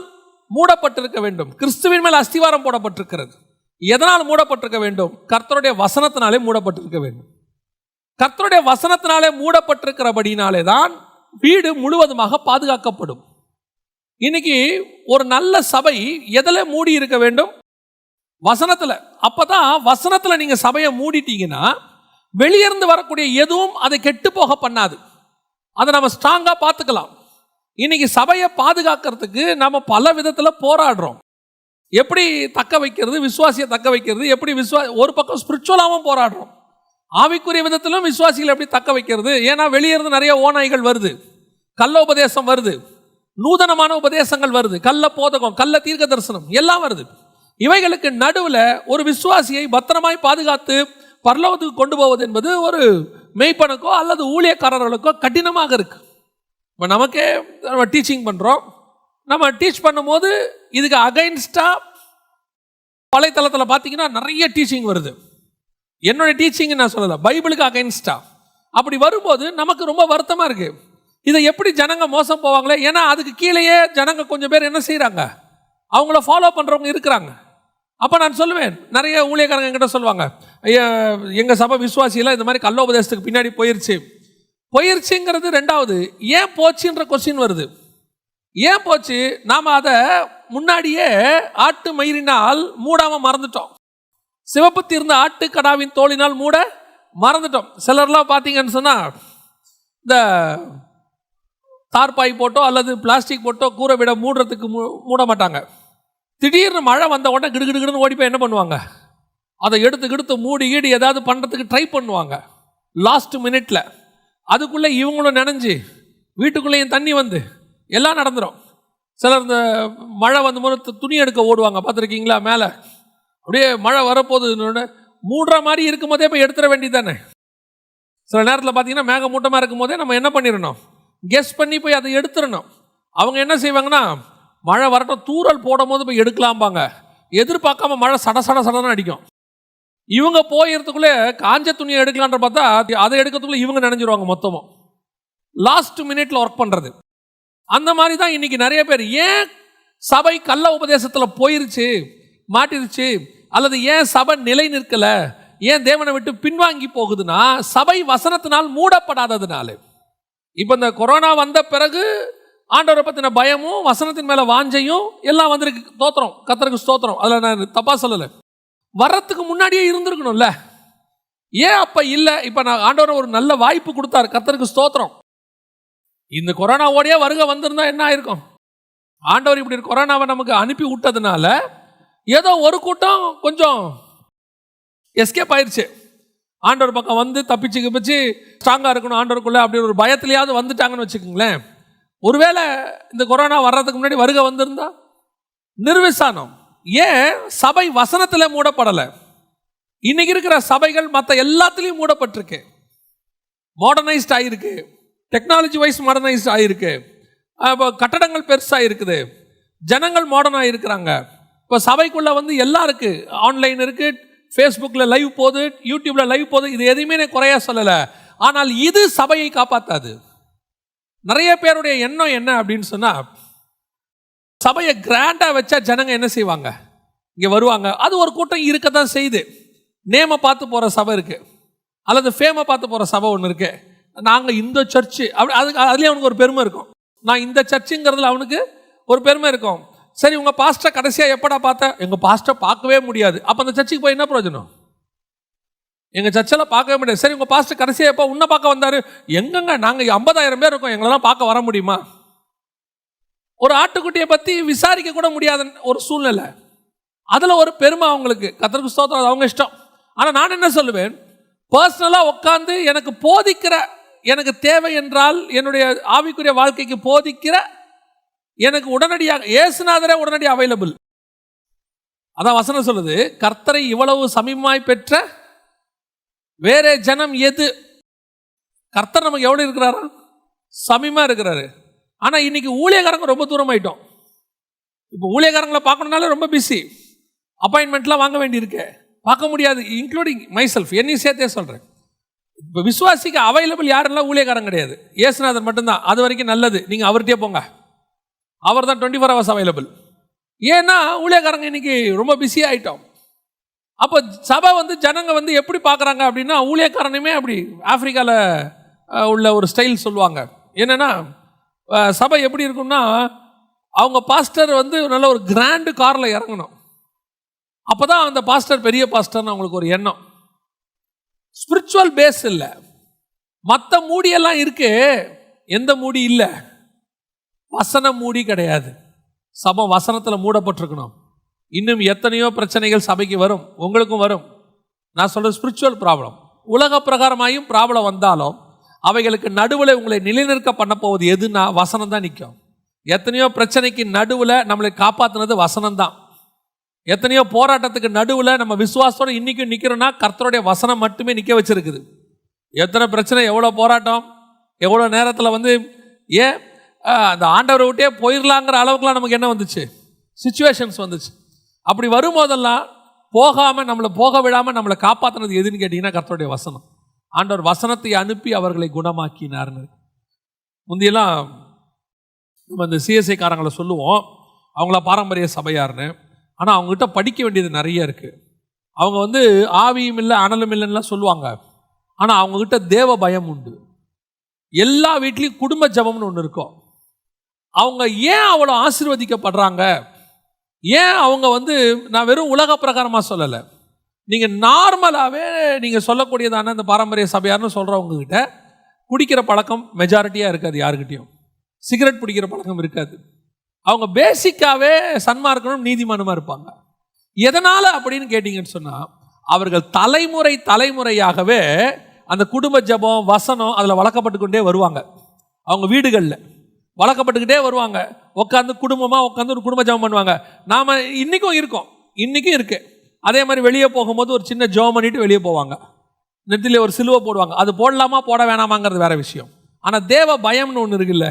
மூடப்பட்டிருக்க வேண்டும்? கிறிஸ்துவின் மேல் அஸ்திவாரம் போடப்பட்டிருக்கிறது. எதனால் மூடப்பட்டிருக்க வேண்டும்? கர்த்தருடைய வசனத்தினாலே மூடப்பட்டிருக்க வேண்டும். கர்த்தருடைய வசனத்தினாலே மூடப்பட்டிருக்கிறபடினாலே தான் வீடு முழுவதுமாக பாதுகாக்கப்படும். இன்னைக்கு ஒரு நல்ல சபை எதில் மூடி இருக்க வேண்டும்? வசனத்தில். அப்பதான் வசனத்தில் நீங்கள் சபையை மூடிட்டீங்கன்னா வெளியிருந்து வரக்கூடிய எதுவும் அதை கெட்டு போக பண்ணாது. அதை நம்ம ஸ்ட்ராங்காக பார்த்துக்கலாம். இன்னைக்கு சபையை பாதுகாக்கிறதுக்கு நம்ம பல விதத்தில் போராடுறோம். எப்படி தக்க வைக்கிறது, விசுவாசியை தக்க வைக்கிறது, எப்படி ஒரு பக்கம் ஸ்பிரிச்சுவலாகவும் போராடுறோம், ஆவிக்குரிய விதத்திலும் விசுவாசிகளை எப்படி தக்க வைக்கிறது. ஏன்னா வெளியிருந்து நிறைய ஓநாய்கள் வருது, கள்ள உபதேசம் வருது, நூதனமான உபதேசங்கள் வருது, கள்ள போதகம், கள்ள தீர்க்க தரிசனம் எல்லாம் வருது. இவைகளுக்கு நடுவில் ஒரு விசுவாசியை பத்திரமாய் பாதுகாத்து பரலோகத்துக்கு கொண்டு போவது என்பது ஒரு மெய்ப்பனுக்கோ அல்லது ஊழியக்காரர்களுக்கோ கடினமாக இருக்கு. இப்போ நமக்கே நம்ம டீச்சிங் பண்ணுறோம். நம்ம டீச் பண்ணும்போது இதுக்கு அகைன்ஸ்டாக வலைத்தளத்தில் பார்த்தீங்கன்னா நிறைய டீச்சிங் வருது. என்னுடைய டீச்சிங் நான் சொல்லலை, பைபிளுக்கு அகைன்ஸ்டாக. அப்படி வரும்போது நமக்கு ரொம்ப வருத்தமாக இருக்குது. இதை எப்படி ஜனங்க மோசம் போவாங்களே. ஏன்னா அதுக்கு கீழேயே ஜனங்க கொஞ்சம் பேர் என்ன செய்கிறாங்க, அவங்கள ஃபாலோ பண்ணுறவங்க இருக்கிறாங்க. அப்போ நான் சொல்லுவேன், நிறைய ஊழியக்காரங்க என்கிட்ட சொல்லுவாங்க, எங்கள் சபை விசுவாசியில் இந்த மாதிரி கள்ளோபதேசத்துக்கு பின்னாடி போயிருச்சுங்கிறது ரெண்டாவது. ஏன் போச்சுன்ற கொஸ்டின் வருது. ஏன் போச்சு? நாம் அதை முன்னாடியே ஆட்டு மயிரினால் மூடாமல் மறந்துட்டோம். சிவப்பு தீர்ந்த ஆட்டு கடாவின் தோலினால் மூட மறந்துட்டோம். சிலர்லாம் பார்த்தீங்கன்னு சொன்னால் இந்த தார்பாய் போட்டோ அல்லது பிளாஸ்டிக் போட்டோ கூரை விட மூடுறதுக்கு மூட மாட்டாங்க. திடீர்னு மழை வந்த உடனே கிடுகிடுன்னு ஓடி போய் என்ன பண்ணுவாங்க, அதை எடுத்து மூடி ஈடு ஏதாவது பண்ணுறதுக்கு ட்ரை பண்ணுவாங்க லாஸ்ட் மினிட்ல. அதுக்குள்ளே இவங்களும் நினைஞ்சு வீட்டுக்குள்ளேயும் தண்ணி வந்து எல்லாம் நடந்துடும். சிலர் இந்த மழை வந்தபோது துணி எடுக்க ஓடுவாங்க, பார்த்துருக்கீங்களா? மேலே அப்படியே மழை வரப்போகுது மூடுற மாதிரி இருக்கும் போதே போய் எடுத்துட வேண்டியது தானே. சில நேரத்தில் பார்த்தீங்கன்னா மேகமூட்டமாக இருக்கும் போதே நம்ம என்ன பண்ணிடணும், கெஸ் பண்ணி போய் அதை எடுத்துடணும். அவங்க என்ன செய்வாங்கன்னா மழை வரட்டும் தூறல் போடும் போது போய் எடுக்கலாம்பாங்க. எதிர்பார்க்காம மழை சட சட சடன்னு அடிக்கும். இவங்க போயிறதுக்குள்ளே காஞ்ச துணியை எடுக்கலான்ற பார்த்தா அதை எடுக்கிறதுக்குள்ளே இவங்க நினைஞ்சிருவாங்க மொத்தமும். லாஸ்ட் மினிட்ல ஒர்க் பண்ணுறது. அந்த மாதிரி தான் இன்னைக்கு நிறைய பேர். ஏன் சபை கள்ள உபதேசத்தில் போயிருச்சு மாட்டிருச்சு, அல்லது ஏன் சபை நிலை நிற்கல, ஏன் தேவனை விட்டு பின்வாங்கி போகுதுன்னா சபை வசனத்தினால் மூடப்படாததுனால. இப்போ இந்த கொரோனா வந்த பிறகு ஆண்டவரை பற்றின பயமும் வசனத்தின் மேலே வாஞ்சையும் எல்லாம் வந்திருக்கு. தோத்திரம், கர்த்தருக்கு ஸ்தோத்திரம். அதில் நான் தப்பா சொல்லலை. வர்றதுக்கு முன்னாடியே இருந்திருக்கணும்ல. ஏன் அப்போ இல்லை? இப்போ நான் ஆண்டவர் ஒரு நல்ல வாய்ப்பு கொடுத்தாரு, கர்த்தருக்கு ஸ்தோத்திரம். இந்த கொரோனாவோடையே வருகை வந்திருந்தா என்ன ஆயிருக்கும்? ஆண்டவர் இப்படி கொரோனாவை நமக்கு அனுப்பி விட்டதுனால ஏதோ ஒரு கூட்டம் கொஞ்சம் எஸ்கேப் ஆயிடுச்சு. ஆண்டவர் பக்கம் வந்து தப்பிச்சு கிப்பிச்சு ஸ்ட்ராங்காக இருக்கணும் ஆண்டவருக்குள்ள அப்படி ஒரு பயத்திலேயாவது வந்துட்டாங்கன்னு வச்சுக்கோங்களேன். ஒருவேளை இந்த கொரோனா வர்றதுக்கு முன்னாடி வருகை வந்திருந்தா நிர்விசானம். ஏன் சபை வசனத்தில் மூடப்படலை? இன்னைக்கு இருக்கிற சபைகள் மற்ற எல்லாத்துலேயும் மூடப்பட்டிருக்கு. மாடர்னைஸ்ட் ஆகிருக்கு, டெக்னாலஜி வைஸ் மாடர்னைஸ்ட் ஆகிருக்கு. இப்போ கட்டடங்கள் பெருசாக இருக்குது, ஜனங்கள் மாடர்னாக இருக்கிறாங்க. இப்போ சபைக்குள்ளே வந்து எல்லாம் இருக்குது, ஆன்லைன் இருக்குது, ஃபேஸ்புக்கில் லைவ் போகுது, யூடியூப்பில் லைவ் போகுது. இது எதுவுமே நான் குறையா சொல்லலை. ஆனால் இது சபையை காப்பாற்றாது. நிறைய பேருடைய எண்ணம் என்ன அப்படின்னு சொன்னால், சபையை கிராண்டாக வச்சா ஜனங்க என்ன செய்வாங்க, இங்கே வருவாங்க. அது ஒரு கூட்டம் இருக்க தான் செய்யுது. நேமை பார்த்து போகிற சபை இருக்குது, அல்லது ஃபேமை பார்த்து போகிற சபை ஒன்று இருக்குது. நாங்கள் இந்த சர்ச்சு அப்படி அதுலேயே அவனுக்கு ஒரு பெருமை இருக்கும். நான் இந்த சர்ச்சுங்கிறதுல அவனுக்கு ஒரு பெருமை இருக்கும். சரி, உங்கள் பாஸ்டர் கடைசியாக எப்படா பார்த்தேன்? எங்கள் பாஸ்டர் பார்க்கவே முடியாது. அப்போ அந்த சர்ச்சுக்கு போய் என்ன பிரயோஜனம்? எங்கள் சர்ச்செல்லாம் பார்க்கவே முடியாது. சரி, உங்கள் பாஸ்டர் கடைசியாக எப்போ உன்னை பார்க்க வந்தார்? எங்கங்க, நாங்கள் 50,000 பேர் இருக்கோம், எங்களெல்லாம் பார்க்க வர முடியுமா? ஒரு ஆட்டுக்குட்டியை பற்றி விசாரிக்க கூட முடியாத ஒரு சூழ்நிலை. அதில் ஒரு பெருமை அவங்களுக்கு. கர்த்தருக்கு ஸ்தோத்திரம், அது அவங்க இஷ்டம். ஆனால் நான் என்ன சொல்லுவேன், பர்சனலாக உட்காந்து எனக்கு போதிக்கிற, எனக்கு தேவை என்றால் என்னுடைய ஆவிக்குரிய வாழ்க்கைக்கு போதிக்கிற, எனக்கு உடனடியாக இயேசுநாதரே உடனடியாக அவைலபிள். அதான் வசனம் சொல்லுது, கர்த்தரை இவ்வளவு சமீபமாய் பெற்ற வேற ஜனம் எது? கர்த்தர் நமக்கு எவ்வளவு இருக்கிறாரா? சமீபமா இருக்கிறாரு. ஆனால் இன்னைக்கு ஊழியக்காரங்க ரொம்ப தூரம் ஆயிட்டோம். இப்போ ஊழியக்காரங்களை பார்க்கணுன்னாலே ரொம்ப பிஸி, அப்பாயின்மெண்ட்லாம் வாங்க வேண்டியிருக்கு, பார்க்க முடியாது. இன்க்ளூடிங் மைசெல்ஃப், என்னையும் சேர்த்தே சொல்கிறேன். இப்போ விசுவாசிக்கு அவைலபிள் யாரெல்லாம் ஊழியக்காரங்க கிடையாது, இயேசுநாதர் மட்டும்தான். அது வரைக்கும் நல்லது, நீங்கள் அவர்கிட்டே போங்க, அவர் தான் 24 hours அவைலபிள். ஏன்னா ஊழியக்காரங்க இன்னைக்கு ரொம்ப பிஸி ஆகிட்டோம். அப்போ சபை வந்து ஜனங்க வந்து எப்படி பார்க்குறாங்க அப்படின்னா, ஊழியக்காரனுமே அப்படி ஆப்பிரிக்காவில் உள்ள ஒரு ஸ்டைல் சொல்லுவாங்க. என்னென்னா, சபை எப்படி இருக்குன்னா, அவங்க பாஸ்டர் வந்து நல்ல ஒரு கிராண்டு காரில் இறங்கணும். அப்போ தான் அந்த பாஸ்டர் பெரிய பாஸ்டர்னு அவங்களுக்கு ஒரு எண்ணம். ஸ்பிரிச்சுவல் பேஸ் இல்லை. மற்ற மூடியெல்லாம் இருக்கு, எந்த மூடி இல்லை? வசன மூடி கிடையாது. சபை வசனத்தில் மூடப்பட்டிருக்கணும். இன்னும் எத்தனையோ பிரச்சனைகள் சபைக்கு வரும், உங்களுக்கும் வரும். நான் சொல்கிறது ஸ்பிரிச்சுவல் ப்ராப்ளம். உலக பிரகாரமாயும் ப்ராப்ளம் வந்தாலும் அவைகளுக்கு நடுவில் உங்களை நிலைநிற்க பண்ண போவது எதுனா வசனம் தான் நிற்கும். எத்தனையோ பிரச்சனைக்கு நடுவில் நம்மளை காப்பாற்றினது வசனம் தான். எத்தனையோ போராட்டத்துக்கு நடுவில் நம்ம விசுவாசத்தோடு இன்றைக்கும் நிற்கிறோன்னா கர்த்தருடைய வசனம் மட்டுமே நிற்க வச்சிருக்குது. எத்தனை பிரச்சனை, எவ்வளோ போராட்டம், எவ்வளோ நேரத்தில் வந்து ஏன் அந்த ஆண்டவரை விட்டே போயிடலாங்கிற அளவுக்குலாம் நமக்கு என்ன வந்துச்சு, சிச்சுவேஷன்ஸ் வந்துச்சு. அப்படி வரும்போதெல்லாம் போகாமல், நம்மளை போக விடாமல் நம்மளை காப்பாற்றினது எதுன்னு கேட்டிங்கன்னா கர்த்தருடைய வசனம். ஆண்டவர் வசனத்தை அனுப்பி அவர்களை குணமாக்கினார்னு. முந்தியெல்லாம் நம்ம இந்த சிஎஸ்ஐ காரங்களை சொல்லுவோம், அவங்கள பாரம்பரிய சபையார்னு. ஆனால் அவங்ககிட்ட படிக்க வேண்டியது நிறைய இருக்குது. அவங்க வந்து ஆவியும் இல்லை அனலும் இல்லைன்னுலாம் சொல்லுவாங்க. ஆனால் அவங்கக்கிட்ட தேவ பயம் உண்டு. எல்லா வீட்லேயும் குடும்ப ஜபம்னு ஒன்று இருக்கும். அவங்க ஏன் அவ்வளோ ஆசீர்வதிக்கப்படுறாங்க, ஏன் அவங்க வந்து, நான் வெறும் உலக பிரகாரமாக சொல்லலை, நீங்கள் நார்மலாகவே நீங்கள் சொல்லக்கூடியதான இந்த பாரம்பரிய சபையார்னு சொல்கிறவங்ககிட்ட குடிக்கிற பழக்கம் மெஜாரிட்டியாக இருக்காது. யாருக்கிட்டையும் சிகரெட் பிடிக்கிற பழக்கம் இருக்காது. அவங்க பேசிக்காகவே சன்மார்க்கனும் நீதிமானுமாக இருப்பாங்க. எதனால் அப்படின்னு கேட்டிங்கன்னு சொன்னால், அவர்கள் தலைமுறை தலைமுறையாகவே அந்த குடும்ப ஜபம் வசனம் அதில் வளர்க்கப்பட்டு கொண்டே வருவாங்க. அவங்க வீடுகளில் வளர்க்கப்பட்டுக்கிட்டே வருவாங்க. உட்காந்து குடும்பமாக உட்காந்து ஒரு குடும்ப ஜபம் பண்ணுவாங்க. நாம் இன்றைக்கும் இருக்கோம், இன்றைக்கும் இருக்குது. அதே மாதிரி வெளியே போகும்போது ஒரு சின்ன ஜெபம் பண்ணிட்டு வெளியே போவாங்க. நெத்திலே ஒரு சிலுவை போடுவாங்க. அது போடலாமா போட வேணாமாங்கிறது வேற விஷயம். ஆனால் தேவ பயம்னு ஒன்று இருக்குல்ல,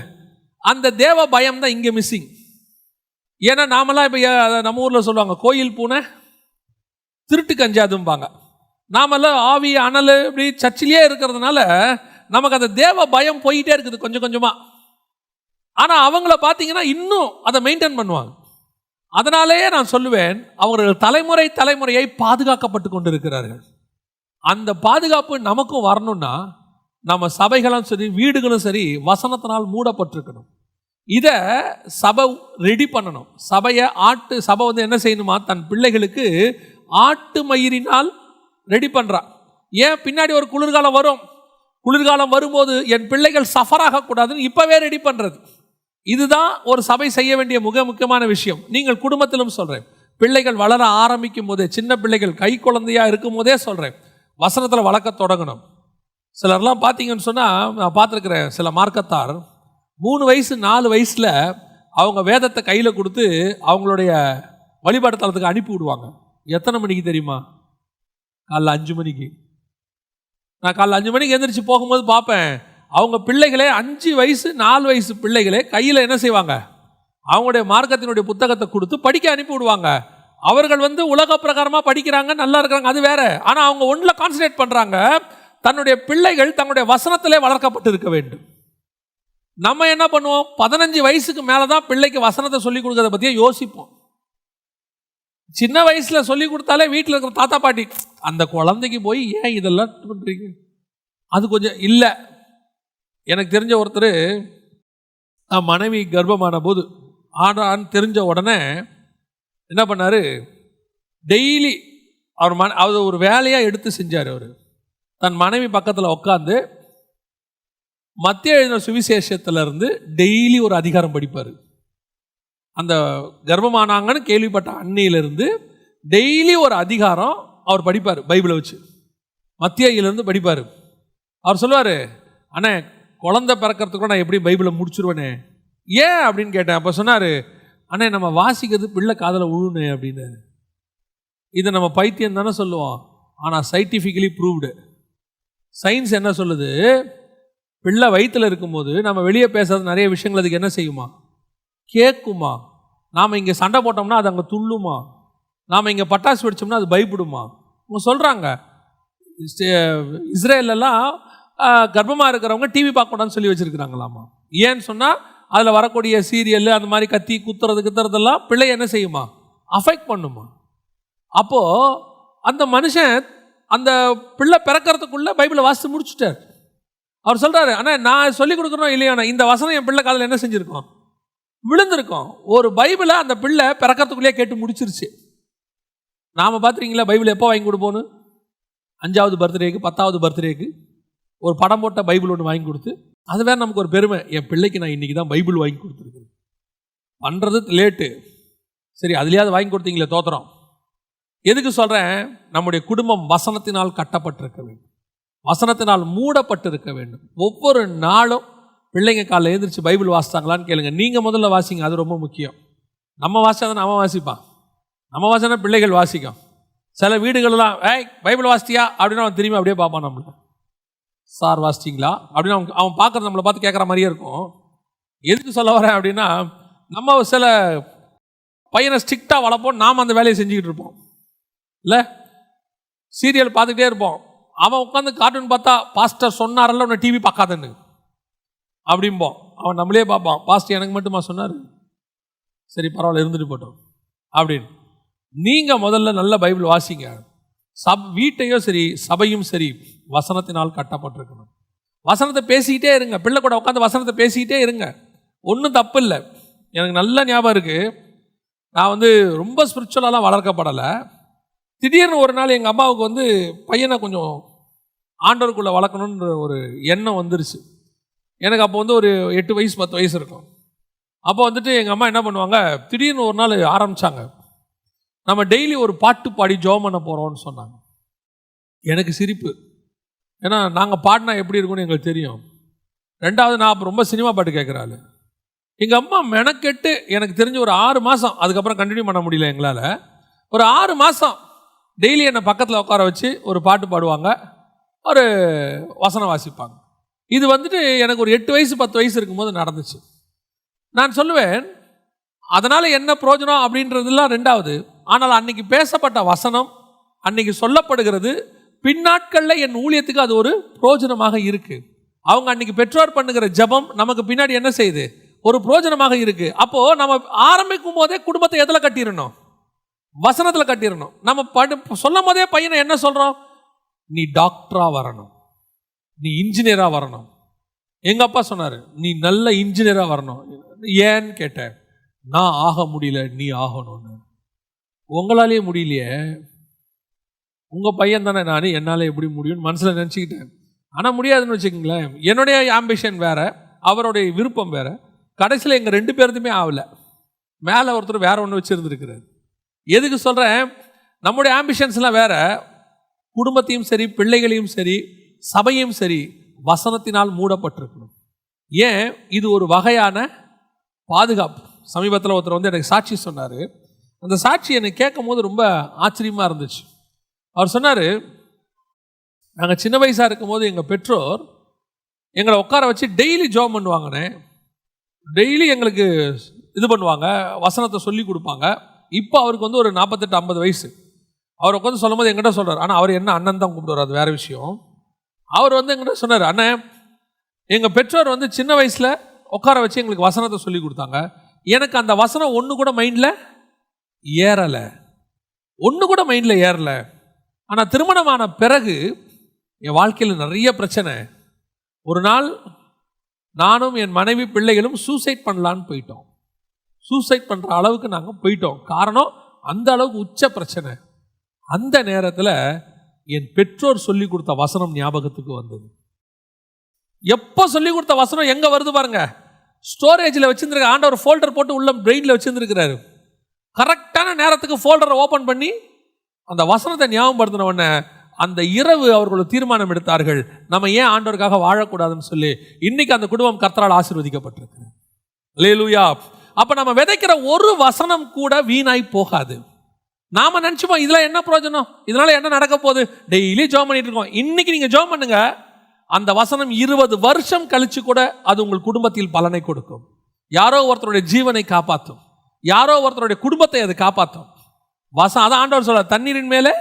அந்த தேவ பயம் தான் இங்கே மிஸ்ஸிங். ஏன்னா நாமெல்லாம் இப்போ நம்ம ஊரில் சொல்லுவாங்க, கோயில் பூனை திருட்டுக்கு அஞ்சாதும்பாங்க. நாமெல்லாம் ஆவி அனல் இப்படி சர்ச்சிலே இருக்கிறதுனால நமக்கு அந்த தேவ பயம் போயிட்டே இருக்குது கொஞ்சம் கொஞ்சமாக. ஆனால் அவங்கள பார்த்தீங்கன்னா இன்னும் அதை மெயின்டைன் பண்ணுவாங்க. அதனாலேயே நான் சொல்லுவேன், அவர்கள் தலைமுறை தலைமுறையை பாதுகாக்கப்பட்டு கொண்டு இருக்கிறார்கள். அந்த பாதுகாப்பு நமக்கும் வரணும்னா நம்ம சபைகளும் சரி வீடுகளும் சரி வசனத்தினால் மூடப்பட்டிருக்கணும். இதை சபை ரெடி பண்ணணும். சபை வந்து என்ன செய்யணுமா, தன் பிள்ளைகளுக்கு ஆட்டு மயிரினால் ரெடி பண்ணுறான். ஏன் பின்னாடி ஒரு குளிர்காலம் வரும், குளிர்காலம் வரும்போது என் பிள்ளைகள் சஃபர் ஆகக்கூடாதுன்னு இப்போவே ரெடி பண்ணுறது. இதுதான் ஒரு சபை செய்ய வேண்டிய மிக முக்கியமான விஷயம். நீங்கள் குடும்பத்திலும் சொல்கிறேன், பிள்ளைகள் வளர ஆரம்பிக்கும் போதே, சின்ன பிள்ளைகள் கை குழந்தையாக இருக்கும் போதே சொல்கிறேன், வசனத்தில் வளர்க்க தொடங்கணும். சிலர்லாம் பார்த்தீங்கன்னு சொன்னால், நான் பார்த்துருக்குறேன், சில மார்க்கத்தார் 3 வயசு 4 வயசில் அவங்க வேதத்தை கையில் கொடுத்து அவங்களுடைய வழிபாட்டு தளத்துக்கு அனுப்பி விடுவாங்க. எத்தனை மணிக்கு தெரியுமா? காலைல 5 மணிக்கு. நான் காலைல 5 மணிக்கு எழுந்திரிச்சு போகும்போது பார்ப்பேன், அவங்க பிள்ளைகளே 5 வயசு 4 வயசு பிள்ளைகளே கையில் என்ன செய்வாங்க, அவங்களுடைய மார்க்கத்தினுடைய புத்தகத்தை கொடுத்து படிக்க அனுப்பி விடுவாங்க. அவர்கள் வந்து உலக பிரகாரமாக படிக்கிறாங்க, நல்லா இருக்கிறாங்க, அது வேற. ஆனால் அவங்க ஒன்றில் கான்சன்ட்ரேட் பண்ணுறாங்க, தன்னுடைய பிள்ளைகள் தன்னுடைய வசனத்திலே வளர்க்கப்பட்டு இருக்க வேண்டும். நம்ம என்ன பண்ணுவோம், 15 வயசுக்கு மேலே தான் பிள்ளைக்கு வசனத்தை சொல்லிக் கொடுக்கறத பற்றியே யோசிப்போம். சின்ன வயசில் சொல்லி கொடுத்தாலே வீட்டில் இருக்கிற தாத்தா பாட்டி, அந்த குழந்தைக்கு போய் ஏன் இதெல்லாம் பண்ணுறீங்க, அது கொஞ்சம் இல்லை. எனக்கு தெரிஞ்ச ஒருத்தர் மனைவி கர்ப்பமான போது ஆடான்னு தெரிஞ்ச உடனே என்ன பண்ணார், டெய்லி அவர் ஒரு வேலையாக எடுத்து செஞ்சார். அவர் தன் மனைவி பக்கத்தில் உட்காந்து மத்திய எழுதின சுவிசேஷத்திலிருந்து டெய்லி ஒரு அதிகாரம் படிப்பார். அந்த கர்ப்பமானாங்கன்னு கேள்விப்பட்ட அன்னையிலிருந்து டெய்லி ஒரு அதிகாரம் அவர் படிப்பார். பைபிளை வச்சு மத்தியிலிருந்து படிப்பார். அவர் சொல்லுவார், அண்ணே குழந்தை பிறக்கிறதுக்கு நான் எப்படி பைபிளை முடிச்சிருவேனே, ஏன் அப்படின்னு கேட்டேன். அப்போ சொன்னார், அண்ணே நம்ம வாசிக்கிறது பிள்ளை காதில் உழுனே அப்படின்னு. இதை நம்ம பைத்தியம் தானே சொல்லுவோம், ஆனால் சயின்டிஃபிக்கலி ப்ரூவ்டு. சயின்ஸ் என்ன சொல்லுது, பிள்ளை வயிற்றில் இருக்கும்போது நம்ம வெளியே பேசுறது நிறைய விஷயங்கள் அதுக்கு என்ன செய்யுமா, கேட்குமா. நாம் இங்கே சண்டை போட்டோம்னா அது அங்கே துள்ளுமா, நாம் இங்கே பட்டாசு வெடிச்சோம்னா அது பயப்படுமா. அவங்க சொல்கிறாங்க, இஸ்ரேலெல்லாம் கர்ப்பமாக இருக்கிறவங்க டிவி பார்க்கக்கூடாதுன்னு சொல்லி வச்சுருக்கிறாங்களாமா. ஏன்னு சொன்னால் அதில் வரக்கூடிய சீரியல் அந்த மாதிரி கத்தி குத்துறதெல்லாம் பிள்ளை என்ன செய்யுமா, அஃபெக்ட் பண்ணுமா. அப்போது அந்த மனுஷன் அந்த பிள்ளை பிறக்கிறதுக்குள்ளே பைபிளை வாசித்து முடிச்சுட்டார். அவர் சொல்கிறாரு, ஆனால் நான் சொல்லிக் கொடுக்குறோம் இல்லையாண்ணா, இந்த வசனம் என் பிள்ளை காதில் என்ன செஞ்சுருக்கோம், விழுந்திருக்கோம். ஒரு பைபிளை அந்த பிள்ளை பிறக்கிறதுக்குள்ளேயே கேட்டு முடிச்சிருச்சு. நாம் பார்த்துருக்கீங்களா, பைபிள் எப்போ வாங்கி கொடுப்போன்னு, 5வது பர்த்டேக்கு 10வது பர்த்டேக்கு ஒரு படம் போட்ட பைபிள் ஒன்று வாங்கி கொடுத்து, அது வேறு நமக்கு ஒரு பெருமை, என் பிள்ளைக்கு நான் இன்றைக்கி தான் பைபிள் வாங்கி கொடுத்துருக்கேன். பண்ணுறது லேட்டு, சரி அதுலேயாவது வாங்கி கொடுத்தீங்களே தோத்திரம். எதுக்கு சொல்கிறேன், நம்முடைய குடும்பம் வசனத்தினால் கட்டப்பட்டிருக்க வேண்டும், வசனத்தினால் மூடப்பட்டிருக்க வேண்டும். ஒவ்வொரு நாளும் பிள்ளைங்க காலையில் எழுந்திரிச்சு பைபிள் வாசித்தாங்களான்னு கேளுங்க. நீங்கள் முதல்ல வாசிங்க, அது ரொம்ப முக்கியம். நம்ம வாசித்தா தான் அவன் வாசிப்பான், நம்ம வாசினா பிள்ளைகள் வாசிக்கும். சில வீடுகளெல்லாம் பைபிள் வாசித்தியா அப்படின்னு அவன் திரும்பி அப்படியே பார்ப்பான் நம்மளை, சார் வாசிச்சிங்களா அப்படின்னு அவன் பார்க்குறது நம்மளை பார்த்து கேட்குற மாதிரியே இருக்கும். எதுக்கு சொல்ல வரேன் அப்படின்னா, நம்ம சில பையனை ஸ்ட்ரிக்டாக வளர்ப்போம், நாம் அந்த வேலையை செஞ்சுக்கிட்டு இருப்போம் இல்லை, சீரியல் பார்த்துக்கிட்டே இருப்போம். அவன் உட்காந்து கார்ட்டூன் பார்த்தா, பாஸ்டர் சொன்னாரல்ல உன்னை டிவி பார்க்காதன்னு அப்படிம்போம். அவன் நம்மளே பார்ப்பான், பாஸ்டர் எனக்கு மட்டுமா சொன்னார், சரி பரவாயில்ல இருந்துட்டு போட்டோம் அப்படின்னு. நீங்கள் முதல்ல நல்ல பைபிள் வாசிங்க. வீட்டையும் சரி சபையும் சரி வசனத்தினால் கட்டப்பட்டிருக்கணும். வசனத்தை பேசிக்கிட்டே இருங்க, பிள்ளை கூட உட்காந்து வசனத்தை பேசிக்கிட்டே இருங்க, ஒன்றும் தப்பு இல்லை. எனக்கு நல்ல ஞாபகம் இருக்குது, நான் வந்து ரொம்ப ஸ்பிரிச்சுவலாலாம் வளர்க்கப்படலை. திடீர்னு ஒரு நாள் எங்கள் அம்மாவுக்கு பையனை கொஞ்சம் ஆண்டவருக்குள்ளே வளர்க்கணுன்ற ஒரு எண்ணம் வந்துருச்சு. எனக்கு அப்போ ஒரு 8 வயசு 10 வயசு இருக்கும். அப்போ எங்கள் அம்மா என்ன பண்ணுவாங்க, திடீர்னு ஒரு நாள் ஆரம்பித்தாங்க, நம்ம டெய்லி ஒரு பாட்டு பாடி ஜெபம் பண்ண போகிறோம்னு சொன்னாங்க. எனக்கு சிரிப்பு, ஏன்னா நாங்கள் பாடினா எப்படி இருக்கும்னு எங்களுக்கு தெரியும். ரெண்டாவது நான் அப்போ ரொம்ப சினிமா பாட்டு கேட்குறாள். எங்கள் அம்மா மெனக்கெட்டு எனக்கு தெரிஞ்ச ஒரு 6 மாதம், அதுக்கப்புறம் கண்டினியூ பண்ண முடியல எங்களால், ஒரு 6 மாதம் டெய்லி என்னை பக்கத்தில் உட்கார வச்சு ஒரு பாட்டு பாடுவாங்க, ஒரு வசனம் வாசிப்பாங்க. இது வந்துட்டு எனக்கு ஒரு 8 வயசு 10 வயசு இருக்கும்போது நடந்துச்சு. நான் சொல்லுவேன், அதனால் என்ன பிரயோஜனம் அப்படின்றதுலாம் ரெண்டாவது. ஆனால் அன்னைக்கு பேசப்பட்ட வசனம், அன்னைக்கு சொல்லப்படுகிறது, பின்னாட்களில் என் ஊழியத்துக்கு அது ஒரு பிரயோஜனமாக இருக்குது. அவங்க அன்னைக்கு பெற்றோர் பண்ணுகிற ஜெபம் நமக்கு பின்னாடி என்ன செய்யுது, ஒரு பிரயோஜனமாக இருக்குது. அப்போது நம்ம ஆரம்பிக்கும் போதே குடும்பத்தை எதில் கட்டிடணும், வசனத்தில் கட்டிடணும். நம்ம சொல்லும் போதே பையனை என்ன சொல்கிறோம், நீ டாக்டராக வரணும், நீ இன்ஜினியராக வரணும். எங்கள் அப்பா சொன்னார், நீ நல்ல இன்ஜினியராக வரணும். ஏன்னு கேட்டேன், நான் ஆக முடியல, நீ ஆகணும்னு. உங்களாலேயே முடியலையே, உங்கள் பையன் தானே நான், என்னால் எப்படி முடியும்னு மனசில் நினச்சிக்கிட்டேன். ஆனால் முடியாதுன்னு வச்சுக்கோங்களேன். என்னுடைய ஆம்பிஷன் வேறு, அவருடைய விருப்பம் வேறு. கடைசியில் எங்கள் 2 பேருக்குமே ஆகலை. மேலே ஒருத்தர் வேற ஒன்று வச்சுருந்துருக்கிறார். எதுக்கு சொல்கிறேன், நம்முடைய ஆம்பிஷன்ஸ்லாம் வேறு. குடும்பத்தையும் சரி, பிள்ளைகளையும் சரி, சபையும் சரி, வசனத்தினால் மூடப்பட்டிருக்கணும். ஏன், இது ஒரு வகையான பாதுகாப்பு. சமீபத்தில் ஒருத்தர் வந்து எனக்கு சாட்சி சொன்னார். அந்த சாட்சி எனக்கு கேட்கும் போது ரொம்ப ஆச்சரியமாக இருந்துச்சு. அவர் சொன்னார், நாங்கள் சின்ன வயசாக இருக்கும் போது எங்கள் பெற்றோர் எங்களை உட்கார வச்சு டெய்லி ஜெபம் பண்ணுவாங்கண்ணே. டெய்லி எங்களுக்கு இது பண்ணுவாங்க, வசனத்தை சொல்லி கொடுப்பாங்க. இப்போ அவருக்கு வந்து ஒரு 48-50 வயசு. அவர் உட்காந்து சொல்லும் போது எங்கிட்ட சொல்கிறார், ஆனால் அவர் என்ன அண்ணன் தான் கூப்பிடுவார், அது வேறு விஷயம். அவர் வந்து எங்கிட்ட சொன்னார், அண்ணன், எங்கள் பெற்றோர் வந்து சின்ன வயசில் உட்கார வச்சு எங்களுக்கு வசனத்தை சொல்லி கொடுத்தாங்க. எனக்கு அந்த வசனம் ஒன்று கூட மைண்டில் ஏறலை, ஒன்று கூட மைண்டில் ஏறலை. ஆனால் திருமணமான பிறகு என் வாழ்க்கையில் நிறைய பிரச்சனை. ஒரு நாள் நானும் என் மனைவி பிள்ளைகளும் சூசைட் பண்ணலான்னு போயிட்டோம். சூசைட் பண்ணுற அளவுக்கு நாங்கள் போயிட்டோம். காரணம், அந்த அளவுக்கு உச்ச பிரச்சனை. அந்த நேரத்தில் என் பெற்றோர் சொல்லி கொடுத்த வசனம் ஞாபகத்துக்கு வந்தது. எப்போ சொல்லி கொடுத்த வசனம் எங்கே வருது பாருங்க, ஸ்டோரேஜில் வச்சுருந்துருக்க. ஆண்டவர் ஃபோல்டர் போட்டு உள்ள பிரெயினில் வச்சுருந்துருக்கிறாரு. கரெக்டான நேரத்துக்கு ஃபோல்டரை ஓப்பன் பண்ணி அந்த வசனத்தை ஞாபகப்படுத்தின உடனே அந்த இரவு அவர்கள் தீர்மானம் எடுத்தார்கள், நம்ம ஏன் ஆண்டவருக்காக வாழக்கூடாதுன்னு சொல்லி. இன்னைக்கு அந்த குடும்பம் கர்த்தரால் ஆசீர்வதிக்கப்பட்டிருக்கு. அல்லேலூயா. அப்போ நம்ம விதைக்கிற ஒரு வசனம் கூட வீணாய் போகாது. நாம நினச்சிப்போம், இதெல்லாம் என்ன பிரயோஜனம், இதனால என்ன நடக்க போகுது, டெய்லி ஜெபம் பண்ணிட்டு இருக்கோம். இன்னைக்கு நீங்கள் ஜெபம் பண்ணுங்க, அந்த வசனம் 20 வருஷம் கழிச்சு கூட அது உங்கள் குடும்பத்தில் பலனை கொடுக்கும். யாரோ ஒருத்தருடைய ஜீவனை காப்பாற்றும், யாரோ ஒருத்தருடைய குடும்பத்தை அது காப்பாற்றும். அதான் ஆண்டவர் சொல்ல, தண்ணீரின் மேலே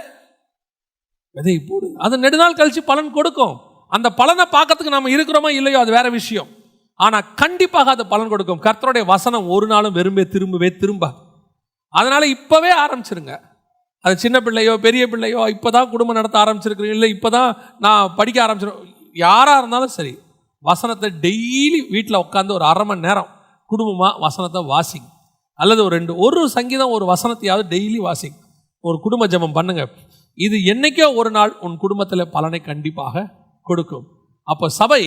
விதை போடு, அது நெடுநாள் கழிச்சு பலன் கொடுக்கும். அந்த பலனை பார்க்கறதுக்கு நம்ம இருக்கிறோமோ இல்லையோ அது வேற விஷயம். ஆனால் கண்டிப்பாக அது பலன் கொடுக்கும். கர்த்தருடைய வசனம் ஒரு நாளும் திரும்பவே திரும்பாது. அதனால இப்பவே ஆரம்பிச்சிருங்க. அது சின்ன பிள்ளையோ பெரிய பிள்ளையோ, இப்போதான் குடும்பம் நடத்த ஆரம்பிச்சிருக்கிறீங்க, இல்லை இப்போதான் நான் படிக்க ஆரம்பிச்சிருக்கேன், யாராக இருந்தாலும் சரி, வசனத்தை டெய்லி வீட்டில் உட்காந்து ஒரு 1/2 மணி நேரம் குடும்பமாக வசனத்தை வாசிங்க. அல்லது ஒரு சங்கீதம், ஒரு வசனத்தையாவது டெய்லி வாசிங்க. ஒரு குடும்ப ஜெபம் பண்ணுங்க. இது என்னைக்கோ ஒரு நாள் உன் குடும்பத்தில் பலனை கண்டிப்பாக கொடுக்கும். அப்போ சபை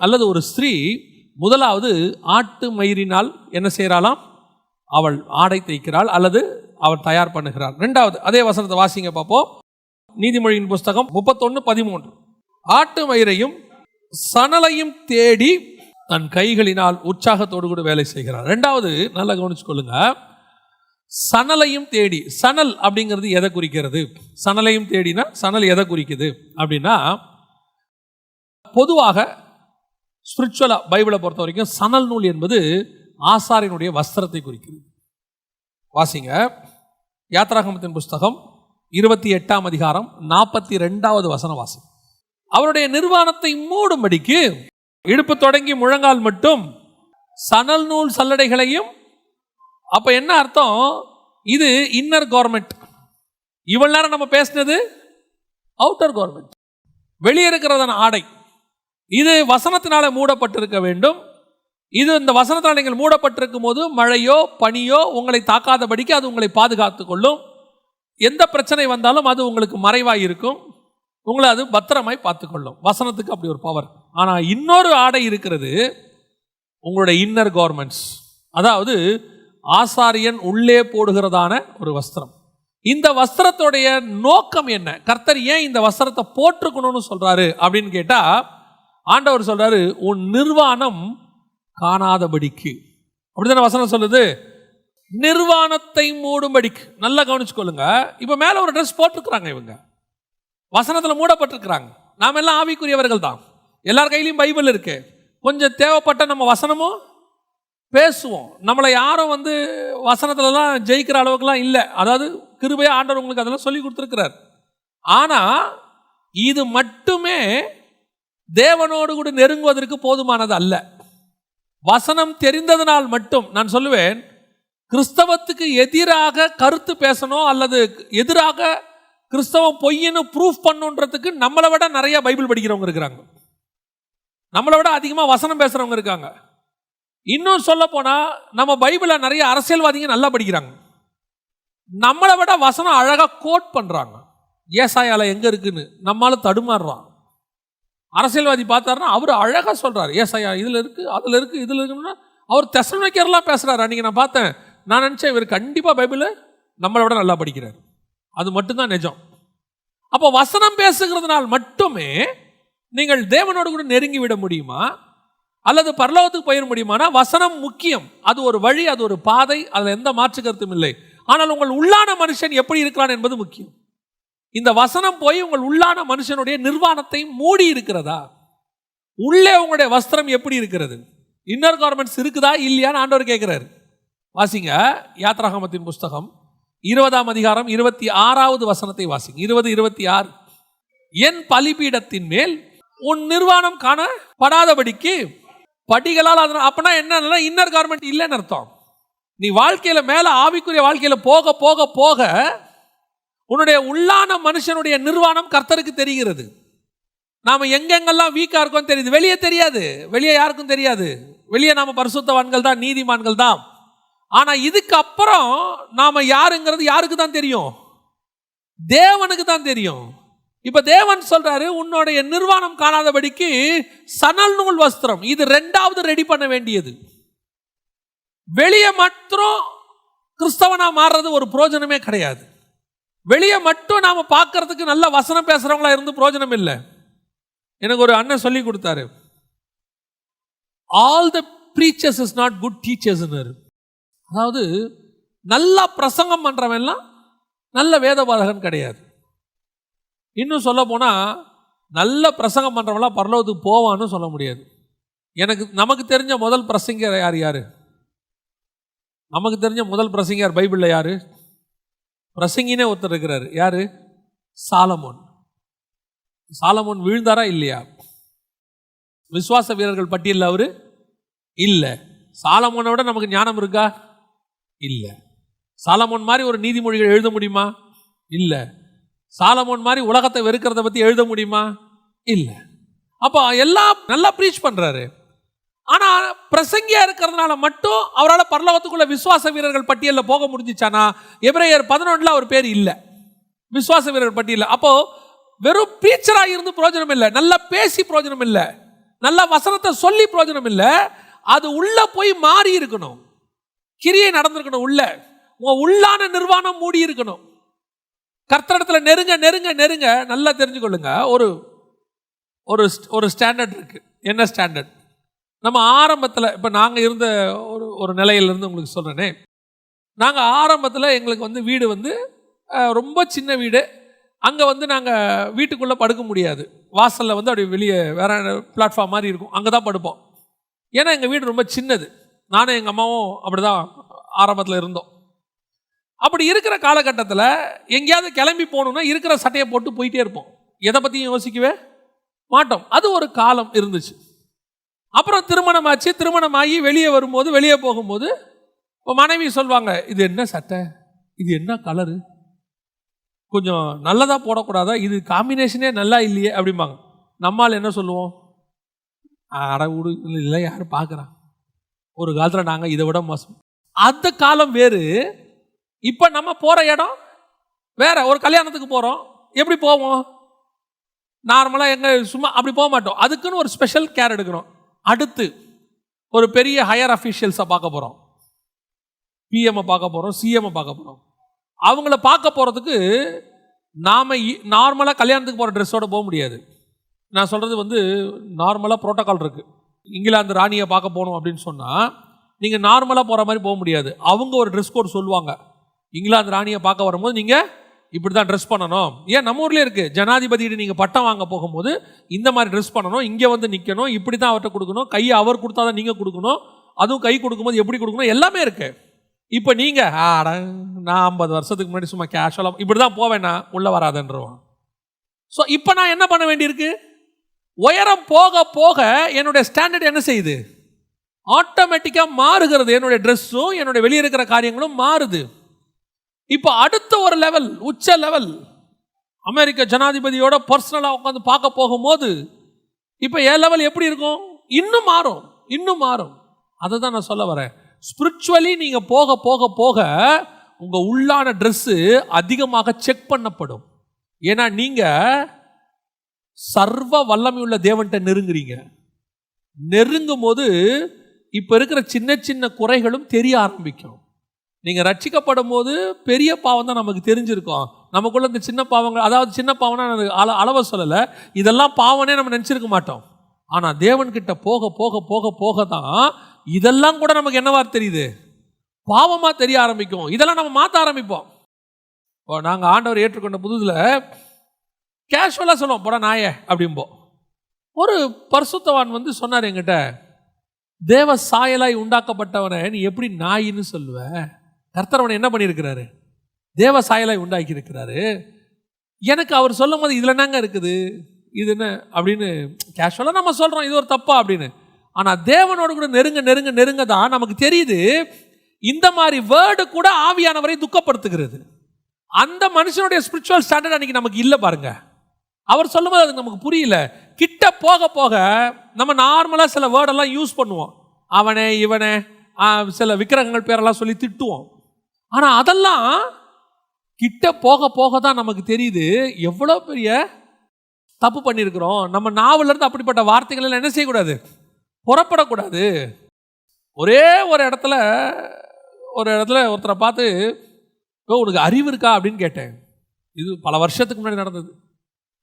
அல்லது ஒரு ஸ்திரீ முதலாவது ஆட்டு மயிரினால் என்ன செய்கிறாளாம், அவள் ஆடை தைக்கிறாள் அல்லது அவள் தயார் பண்ணுகிறாள். 2வது அதே வசனத்தை வாசிங்க பார்ப்போம். நீதிமொழியின் புஸ்தகம் 31:13. ஆட்டு மயிரையும் சணலையும் தேடி தன் கைகளினால் உற்சாகத்தோடு கூட வேலை செய்கிறார். 2வது நல்லா கவனிச்சுக்கொள்ளுங்க, சணலையும் தேடி. சணல் அப்படிங்கிறது எதை குறிக்கிறது, சணலையும் தேடினா சணல் எதை குறிக்குது அப்படின்னா, பொதுவாக ஸ்பிரிச்சுவலா பைபிளை பொறுத்த வரைக்கும் சணல் நூல் என்பது ஆசாரியனுடைய வஸ்திரத்தை குறிக்கிறது. வாசிங்க யாத்ராகமத்தின் புஸ்தகம் 28ஆம் அதிகாரம் 42வது வசனம் வாசி. அவருடைய நிர்வாணத்தை மூடும்படிக்கு இடுப்பு தொடங்கி முழங்கால் மட்டும் சணல் நூல் சல்லடைகளையும். அப்ப என்ன அர்த்தம், இது இன்னர் கார்மெண்ட். இவ்வளவு நேரம் நம்ம பேசினது அவுட்டர் கார்மெண்ட், வெளியே இருக்கிறதான ஆடை. இது வசனத்தினால மூடப்பட்டிருக்க வேண்டும். இது இந்த வசனத்தினால் நீங்கள் மூடப்பட்டிருக்கும் போது மழையோ பனியோ உங்களை தாக்காதபடிக்கு அது உங்களை பாதுகாத்து கொள்ளும். எந்த பிரச்சனை வந்தாலும் அது உங்களுக்கு மறைவாய் இருக்கும், உங்களை அது பத்திரமாய் பார்த்துக்கொள்ளும். வசனத்துக்கு அப்படி ஒரு பவர். ஆனால் இன்னொரு ஆடை இருக்கிறது, உங்களுடைய இன்னர் கார்மெண்ட்ஸ், அதாவது ஆசாரியன் உள்ளே போடுகிறதான ஒரு வஸ்திரம். இந்த வஸ்திரத்துடைய நோக்கம் என்ன, கர்த்தர் ஏன் இந்த வஸ்திரத்தை போட்டுக்கணும்னு சொல்றாரு அப்படின்னு கேட்டா, ஆண்டவர் சொல்றாரு, உன் நிர்வாணம் காணாதபடிக்கு. அப்படித்தான வசனம் சொல்லுது. நிர்வாணத்தை மூடும்படிக்கு. நல்லா கவனிச்சுக்கொள்ளுங்க. இப்போ மேலே ஒரு ட்ரெஸ் போட்டிருக்கிறாங்க, இவங்க வசனத்தில் மூடப்பட்டிருக்கிறாங்க. நாம் எல்லாம் ஆவிக்குரியவர்கள் தான், எல்லார் கையிலையும் பைபிள் இருக்கு. கொஞ்சம் தேவைப்பட்ட நம்ம வசனமும் பேசுவோம். நம்மளை யாரும் வசனத்துலலாம் ஜெயிக்கிற அளவுக்குலாம் இல்லை. அதாவது கிருபையா ஆண்டவர் உங்களுக்கு அதெல்லாம் சொல்லி கொடுத்துருக்கிறார். ஆனால் இது மட்டுமே தேவனோடு கூட நெருங்குவதற்கு போதுமானது அல்ல. வசனம் தெரிந்ததனால் மட்டும் நான் சொல்லுவேன், கிறிஸ்தவத்துக்கு எதிராக கருத்து பேசணும் அல்லது எதிராக கிறிஸ்தவம் பொய்ன்னு ப்ரூஃப் பண்ணுன்றதுக்கு நம்மளை விட நிறைய பைபிள் படிக்கிறவங்க இருக்கிறாங்க, நம்மளை விட அதிகமாக வசனம் பேசுகிறவங்க இருக்காங்க. இன்னும் சொல்ல போனால் நம்ம பைபிளை நிறைய அரசியல்வாதிங்க நல்லா படிக்கிறாங்க, நம்மளை விட வசனம் அழகாக கோட் பண்ணுறாங்க. ஏசாயால எங்கே இருக்குன்னு நம்மளால தடுமாறுறான். அரசியல்வாதி பார்த்தாருன்னா அவர் அழகாக சொல்கிறார், ஏசாயா இதில் இருக்குது, அதில் இருக்குது, இதில் இருக்குன்னா அவர் தெசலோனிக்கர்லாம் பேசுகிறார். அன்றைக்கி நான் பார்த்தேன், நான் நினச்சேன் இவர் கண்டிப்பாக பைபிளை நம்மளை விட நல்லா படிக்கிறார். அது மட்டும்தான் நிஜம். அப்போ வசனம் பேசுகிறதுனால் மட்டுமே நீங்கள் தேவனோடு கூட நெருங்கி விட முடியுமா அல்லது பரலோகத்துக்கு போயிட முடியுமானா, வசனம் முக்கியம். அது ஒரு வழி, அது ஒரு பாதை, அதில் எந்த மாற்று கருத்தும் இல்லை. ஆனால் உங்கள் உள்ளான மனுஷன் எப்படி இருக்கிறான் என்பது முக்கியம். இந்த வசனம் போய் உங்கள் உள்ளான மனுஷனுடைய நிர்வாணத்தை மூடி இருக்கிறதா? உள்ளே உங்களுடைய வஸ்திரம் எப்படி இருக்கிறது? இன்னர் கார்மெண்ட்ஸ் இருக்குதா இல்லையான்னு ஆண்டவர் கேட்கிறார். வாசிங்க யாத்ராகமத்தின் புஸ்தகம் 20ஆம் அதிகாரம் 26வது வசனத்தை வாசிங்க. 20:26. என் பலிபீடத்தின் மேல் உன் நிர்வாணம் காணப்படாதபடிக்கு படிகளால். அப்படின்னா என்ன? இன்னர் கார்மெண்ட் இல்லைன்னு அர்த்தம். நீ வாழ்க்கையில மேல ஆவிக்குரிய வாழ்க்கையில போக போக போக உன்னுடைய உள்ளான மனுஷனுடைய நிர்வாணம் கர்த்தருக்கு தெரிகிறது. நாம எங்கெங்கெல்லாம் வீக்கா இருக்கோம் தெரியுது. வெளியே தெரியாது, வெளியே யாருக்கும் தெரியாது. வெளியே நாம பரிசுத்தவான்கள் தான், நீதிமான்கள் தான். ஆனா இதுக்கு அப்புறம் நாம யாருங்கிறது யாருக்கு தான் தெரியும்? தேவனுக்கு தான் தெரியும். இப்ப தேவன் சொல்றாரு, உன்னுடைய நிர்வாணம் காணாதபடிக்கு சணல் நூல் வஸ்திரம். இது ரெண்டாவது ரெடி பண்ண வேண்டியது. வெளியே மட்டும் கிறிஸ்தவனா மாறுறது ஒரு பிரயோஜனமே கிடையாது. வெளியே மட்டும் நாம பார்க்கறதுக்கு நல்ல வசனம் பேசுறவங்களா இருந்து பிரயோஜனம் இல்லை. எனக்கு ஒரு அண்ணன் சொல்லி கொடுத்தாரு, all the preachers is not good teachers. அதாவது நல்லா பிரசங்கம் பண்றவன்லாம் நல்ல வேதபாரகன் கிடையாது. இன்னும் சொல்ல போனா நல்ல பிரசங்கம் பண்றவங்களாம் பரலோகத்துக்கு போவான்னு சொல்ல முடியாது. நமக்கு தெரிஞ்ச முதல் பிரசங்கர் யாரு? நமக்கு தெரிஞ்ச முதல் பிரசங்கர் பைபிள்ல யாரு? பிரசங்கினே ஒருத்தர் இருக்கிறாரு. யாரு? சாலமோன். சாலமோன் வீழ்ந்தாரா இல்லையா? விசுவாச வீரர்கள் பட்டியலில் அவரு இல்லை. சாலமோனை விட நமக்கு ஞானம் இருக்கா? இல்லை. சாலமோன் மாதிரி ஒரு நீதிமொழிகள் எழுத முடியுமா? இல்லை. சாலமோன் மாதிரி உலகத்தை வெறுக்கிறத பற்றி எழுத முடியுமா? இல்லை. அப்போ எல்லாம் நல்லா ப்ரீச் பண்ணுறாரு. ஆனால் பிரசங்கியா இருக்கிறதுனால மட்டும் அவரால் பரலோகத்துக்குள்ள விசுவாச வீரர்கள் பட்டியலில் போக முடிஞ்சிச்சானா? எபிரேயர் 11 அவர் பேர் இல்லை விசுவாச வீரர்கள் பட்டியலில். அப்போ வெறும் ப்ரீச்சராக இருந்து பிரயோஜனம் இல்லை, நல்லா பேசி பிரயோஜனம் இல்லை, நல்ல வசனத்தை சொல்லி பிரயோஜனம் இல்லை. அது உள்ள போய் மாறி இருக்கணும், கிரியை நடந்திருக்கணும். உங்க உள்ளான நிர்வாணம் மூடி இருக்கணும். கர்த்தரிடத்துல நெருங்க நெருங்க நெருங்க. நல்லா தெரிஞ்சுக்கொள்ளுங்க, ஒரு ஒரு ஸ்டாண்டர்ட் இருக்கு. என்ன ஸ்டாண்டர்ட்? நம்ம ஆரம்பத்தில், இப்போ நாங்கள் இருந்த ஒரு நிலையிலிருந்து உங்களுக்கு சொல்கிறேனே, நாங்கள் ஆரம்பத்தில் எங்களுக்கு வீடு ரொம்ப சின்ன வீடு. அங்கே நாங்கள் வீட்டுக்குள்ளே படுக்க முடியாது. வாசலில் அப்படி வெளியே வேற பிளாட்ஃபார்ம் மாதிரி இருக்கும், அங்கே தான் படுப்போம். ஏன்னா எங்கள் வீடு ரொம்ப சின்னது. நானும் எங்கள் அம்மாவும் அப்படி தான் ஆரம்பத்தில் இருந்தோம். அப்படி இருக்கிற காலகட்டத்தில் எங்கேயாவது கிளம்பி போகணுன்னா இருக்கிற சட்டையை போட்டு போயிட்டே இருப்போம், எதை பற்றியும் யோசிக்கவே மாட்டோம். அது ஒரு காலம் இருந்துச்சு. அப்புறம் திருமணம் ஆச்சு. திருமணமாகி வெளியே வரும்போது, வெளியே போகும்போது மனைவி சொல்லுவாங்க, இது என்ன சட்டை, இது என்ன கலரு, கொஞ்சம் நல்லதாக போடக்கூடாதா, இது காம்பினேஷனே நல்லா இல்லையே அப்படிம்பாங்க. நம்மால் என்ன சொல்லுவோம்? அட விடு, இல்லை யாரும் பார்க்குறான். ஒரு காலத்தில் நாங்கள் இதை விட மோசம். அந்த காலம் வேறு, இப்போ நம்ம போகிற இடம் வேற. ஒரு கல்யாணத்துக்கு போகிறோம், எப்படி போவோம்? நார்மலாக எங்கள் சும்மா அப்படி போக மாட்டோம். அதுக்குன்னு ஒரு ஸ்பெஷல் கேர் எடுக்கணும். அடுத்து ஒரு பெரிய ஹையர் அஃபீஷியல்ஸை பார்க்க போகிறோம், பிஎம்ஐ பார்க்க போகிறோம், சிஎம்ஐ பார்க்க போகிறோம். அவங்கள பார்க்க போகிறதுக்கு நாம் நார்மலாக கல்யாணத்துக்கு போகிற ட்ரெஸ்ஸோடு போக முடியாது. நான் சொல்கிறது நார்மலாக ப்ரோட்டோக்கால் இருக்குது. இங்கிலாந்து ராணியை பார்க்க போகணும் அப்படின்னு சொன்னால் நீங்கள் நார்மலாக போகிற மாதிரி போக முடியாது. அவங்க ஒரு ட்ரெஸ் கோட் சொல்லுவாங்க. இங்கிலாந்து ராணியை பார்க்க வரும்போது நீங்கள் இப்படி தான் ட்ரெஸ் பண்ணணும். ஏன் நம்ம ஊர்லேயே இருக்குது, ஜனாதிபதிகிட்ட நீங்கள் பட்டம் வாங்க போகும்போது இந்த மாதிரி ட்ரெஸ் பண்ணணும், இங்கே வந்து நிற்கணும், இப்படி தான் அவர்கிட்ட கொடுக்கணும், கையை அவர் கொடுத்தா தான் நீங்கள் கொடுக்கணும், அதுவும் கை கொடுக்கும்போது எப்படி கொடுக்கணும், எல்லாமே இருக்குது. இப்போ நீங்கள் நான் 50 வருஷத்துக்கு முன்னாடி சும்மா கேஷுவலாக இப்படி தான் போவேன்னா உள்ளே வராதுன்றவான். ஸோ இப்போ நான் என்ன பண்ண வேண்டியிருக்கு, உயரம் போக போக என்னுடைய ஸ்டாண்டர்ட் என்ன செய்யுது, ஆட்டோமேட்டிக்காக மாறுகிறது. என்னுடைய ட்ரெஸ்ஸும் என்னுடைய வெளியே இருக்கிற காரியங்களும் மாறுது. இப்போ அடுத்த ஒரு லெவல், உச்ச லெவல், அமெரிக்க ஜனாதிபதியோட பர்சனலாக உட்காந்து பார்க்க போகும்போது இப்போ என் லெவல் எப்படி இருக்கும், இன்னும் மாறும், இன்னும் மாறும். அதை தான் நான் சொல்ல வரேன். ஸ்பிரிச்சுவலி நீங்கள் போக போக போக உங்கள் உள்ளான ட்ரெஸ்ஸு அதிகமாக செக் பண்ணப்படும். ஏன்னா நீங்கள் சர்வ வல்லமையுள்ள தேவன்கிட்ட நெருங்குறீங்க. நெருங்கும் போது இப்போ இருக்கிற சின்ன சின்ன குறைகளும் தெரிய ஆரம்பிக்கும். நீங்கள் ரட்சிக்கப்படும் போது பெரிய பாவம் தான் நமக்கு தெரிஞ்சிருக்கும். நமக்குள்ள இந்த சின்ன பாவங்கள், அதாவது சின்ன பாவம்னா அளவை சொல்லலை, இதெல்லாம் பாவனே நம்ம நினச்சிருக்க மாட்டோம். ஆனால் தேவன்கிட்ட போக போக போக போக தான் இதெல்லாம் கூட நமக்கு என்னவா தெரியுது, பாவமாக தெரிய ஆரம்பிக்கும். இதெல்லாம் நம்ம மாற்ற ஆரம்பிப்போம். இப்போ நாங்கள் ஆண்டவர் ஏற்றுக்கொண்ட புதுதில் கேஷுவலாக சொல்லுவோம், போட நாயே அப்படிம்போம். ஒரு பரிசுத்தவான் வந்து சொன்னார் என்கிட்ட, தேவ சாயலாய் உண்டாக்கப்பட்டவனை நீ எப்படி நாயின்னு சொல்லுவ, கர்த்தர் அவனை என்ன பண்ணியிருக்கிறாரு, தேவ சாயலாய் உண்டாக்கி இருக்கிறாரு. எனக்கு அவர் சொல்லும் போது இதில் என்னங்க இருக்குது, இது என்ன அப்படின்னு கேஷுவலாக நம்ம சொல்கிறோம், இது ஒரு தப்பா அப்படின்னு. ஆனால் தேவனோடு கூட நெருங்க நெருங்க நெருங்க தான் நமக்கு தெரியுது, இந்த மாதிரி வேர்டு கூட ஆவியானவரை துக்கப்படுத்துகிறது. அந்த மனுஷனுடைய ஸ்பிரிச்சுவல் ஸ்டாண்டர்ட் அன்றைக்கி நமக்கு இல்லை பாருங்க. அவர் சொல்லும்போது அது நமக்கு புரியல. கிட்ட போக போக நம்ம நார்மலாக சில வேர்டெல்லாம் யூஸ் பண்ணுவோம், அவனே இவனே, சில விக்கிரகங்கள் பேரெல்லாம் சொல்லி திட்டுவோம். ஆனால் அதெல்லாம் கிட்ட போக போக தான் நமக்கு தெரியுது எவ்வளோ பெரிய தப்பு பண்ணியிருக்கிறோம். நம்ம நாவலேருந்து அப்படிப்பட்ட வார்த்தைகள் எல்லாம் என்ன செய்யக்கூடாது, புறப்படக்கூடாது. ஒரே ஒரு இடத்துல ஒருத்தரை பார்த்து, உனக்கு அறிவு இருக்கா அப்படின்னு கேட்டேன். இது பல வருஷத்துக்கு முன்னாடி நடந்தது.